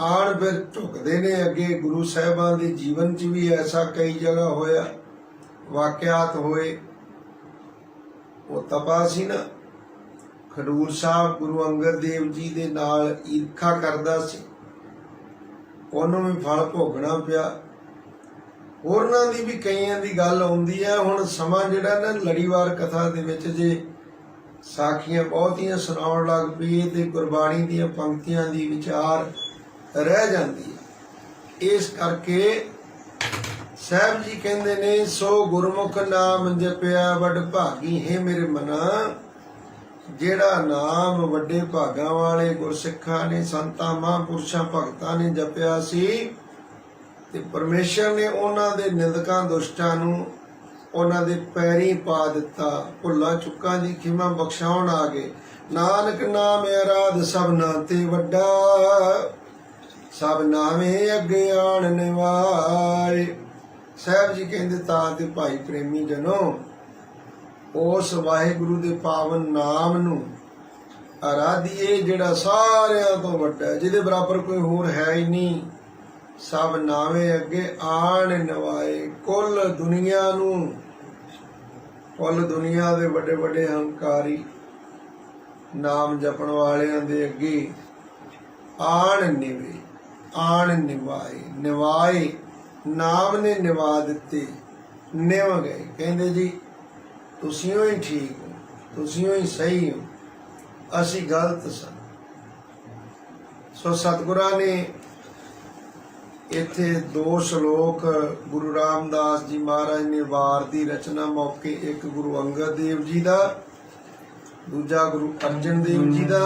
Speaker 1: आण फिर झुकते ने अगे। गुरु साहिबां दे जीवन च भी ऐसा कई जगह होया, वाकियात होए। वो तपा सी ना, खडूर साहब गुरु अंगद देव जी दे नाल ईर्खा करदा सी, ਉਹਨੂੰ भी फल भोगना पिया। होरनां दी भी कईयां दी गल आउंदी है। हुण समां जिहड़ा ना लड़ीवार कथा दे विच जे साखियां बहुतियां सुणाउण लग पईए ते गुरबाणी दीयां पंक्तियां दी विचार रह जांदी है। इस करके साहब जी कहंदे ने, सो गुरमुख नाम जपिया वड भागी। है मेरे मना, ਜਿਹੜਾ ਨਾਮ ਵੱਡੇ ਭਾਗਾਂ ਵਾਲੇ ਗੁਰਸਿੱਖਾਂ ਨੇ, ਸੰਤਾਂ ਮਹਾਂਪੁਰਸ਼ਾਂ ਭਗਤਾਂ ਨੇ ਜਪਿਆ ਸੀ, ਤੇ ਪਰਮੇਸ਼ਰ ਨੇ ਉਹਨਾਂ ਦੇ ਨਿੰਦਕਾਂ ਦੁਸ਼ਟਾਂ ਨੂੰ ਉਹਨਾਂ ਦੇ ਪੈਰੀਂ ਪਾ ਦਿੱਤਾ। ਭੁੱਲਾਂ ਚੁੱਕਾਂ ਦੀ ਖਿਮਾ ਬਖਸ਼ਾਉਣ ਆ ਗਏ। ਨਾਨਕ ਨਾਮ ਅਰਾਧ ਸਭਨਾ ਤੇ ਵੱਡਾ, ਸਭ ਨਾਵੇਂ ਅੱਗੇ ਆਣ ਨਿਵਾਏ। ਸਾਹਿਬ ਜੀ ਕਹਿੰਦੇ ਤਾਂ ਤੇ ਭਾਈ ਪ੍ਰੇਮੀ ਜਨੋ, उस वाहिगुरु दे पावन नाम नू आराधीए, जिहड़ा सारियां तो वड्डा है, जिहदे बराबर कोई होर है ही नहीं। सब नावे अगे आण नवाए। कुल दुनिया नू, कुल दुनिया दे वड्डे वड्डे हंकारी नाम जपण वालियां दे अगे आण निवे, आण निवाए। निवाए नाम ने निवा दिते, निव गए। कहंदे जी तुसीं ही ठीक हो, तुसीं ही सही हो, असी गलत सन। सो सतगुरां ने इत्थे दो श्लोक गुरु रामदास जी महाराज ने वार दी रचना मौके, एक गुरु अंगद देव जी दा, दूजा गुरु अर्जन देव जी दा,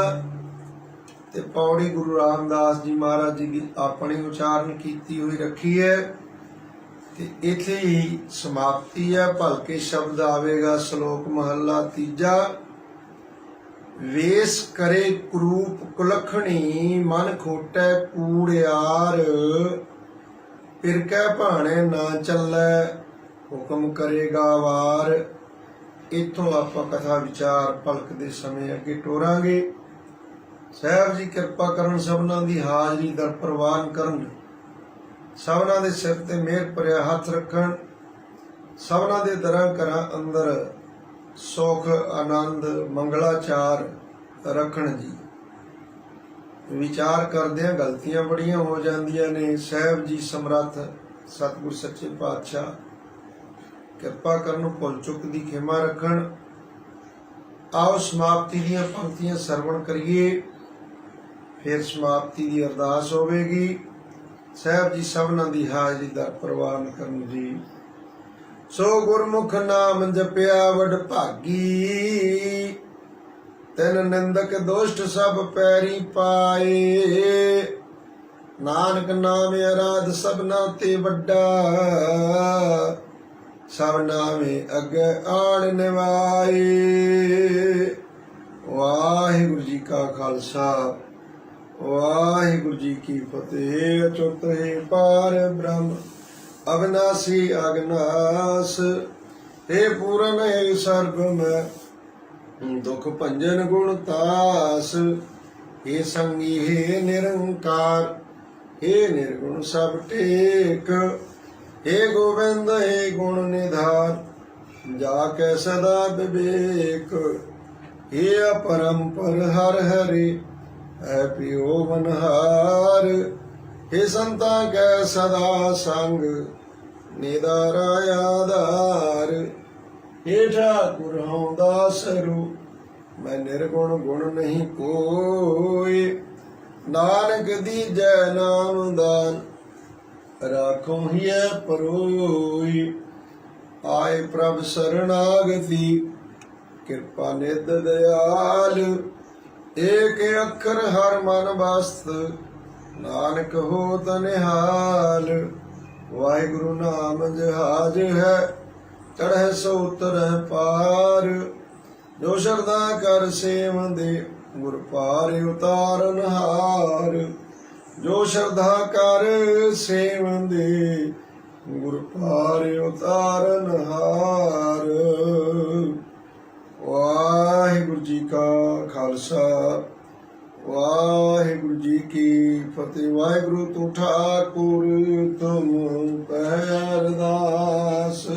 Speaker 1: ते पौड़ी गुरु रामदास जी महाराज जी की अपनी उचारण कीती हुई रखी है। इत्थे ही समाप्ति है। भलके शब्द आवेगा श्लोक महला तीजा। वेश करे कुरूप कुलखणी, मन खोटै कूड़ियार, फिरकै भाणे ना चलै, हुक्म करेगा वार। इत्थों आपां कथा विचार भलक दे समय अगे टोरांगे। साहब जी किरपा करन, सबनां दी हाजरी दर प्रवान करन, सबना दे सिर ते मेहर भरिया हथ रखन, सबना दे दरां घरां अंदर सुख आनंद मंगलाचार रखन जी। विचार करदियां गलतियां बड़ियां हो जांदियां ने। साहब जी समर्थ सतगुर सच्चे पातशाह किरपा करन, भुल चुक दी खिमा रखन। आओ समाप्ति दीयां पंक्तियां सरवण करिए, फिर समाप्ति दी अरदास होवेगी। साहब जी सबना दी हाजरी दर प्रवान करन जी। सो गुरमुख नाम जपिया वड भागी, तिन निंदक दुष्ट सब पैरी पाए। नानक नाम अराध सबना ते वड्डा, सब नामे अगे आण निवाए। वाहिगुरु जी का खालसा, वाहिगुरु जी की फतेह। अचुत है पार ब्रह्म अविनाशी अगनास, हे पूरन है सर्ब में दुख भंजन गुण तास। हे संगी हे निरंकार, हे निर्गुण सब टेक। हे गोविंद हे गुण निधान, जाके सदा विवेक। हे अपरंपर हर हरे, है पियो मनहार। हे संता कै सदा संग, निदारा आधार। हे ठाकुर हूँ दास रूप, मैं निर्गुण गुण नहीं कोई। नानक दीजै नाम दान, राखो हिय परोई। आए प्रभ शरणागति, कृपा निध दयाल। ਏਕ ਅੱਖਰ ਹਰ ਮਨ ਬਸਤ, ਨਾਨਕ ਹੋਤ ਨਿਹਾਲ। ਵਾਹਿਗੁਰੂ ਨਾਮ ਜਹਾਜ ਹੈ, ਚੜ੍ਹੈ ਸੋ ਉਤਰੈ ਪਾਰ। ਜੋ ਸ਼ਰਧਾ ਕਰ ਸੇਵੰਦੇ, ਗੁਰ ਪਾਰ ਉਤਾਰਨ ਹਾਰ। ਜੋ ਸ਼ਰਧਾ ਕਰ ਸੇਵੰਦੇ, ਗੁਰ ਪਾਰ ਉਤਾਰਨ ਹਾਰ। ਵਾਹਿਗੁਰੂ ਜੀ ਕਾ ਖਾਲਸਾ, ਵਾਹਿਗੁਰੂ ਜੀ ਕੀ ਫਤਿਹ। ਵਾਹਿਗੁਰੂ ਤੂੰ ਠਾਕੁਰ, ਤੁਮ ਪਹਿ ਅਰਦਾਸ।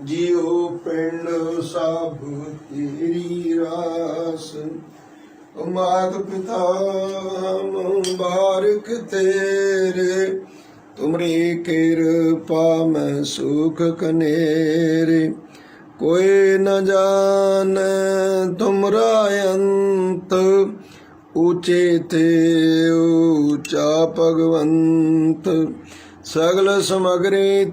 Speaker 1: ਜੀਉ ਪਿੰਡ ਸਭ ਤੇਰੀ ਰਾਸ। ਮਾਤ ਪਿਤਾ ਹਮ ਬਾਰਿਕ तेरे, तुमरी कृपा में सुख कनेरे। कोई न जाने तुमरा अंत, ऊंचे थे ऊंचा भगवंत। सगल समग्री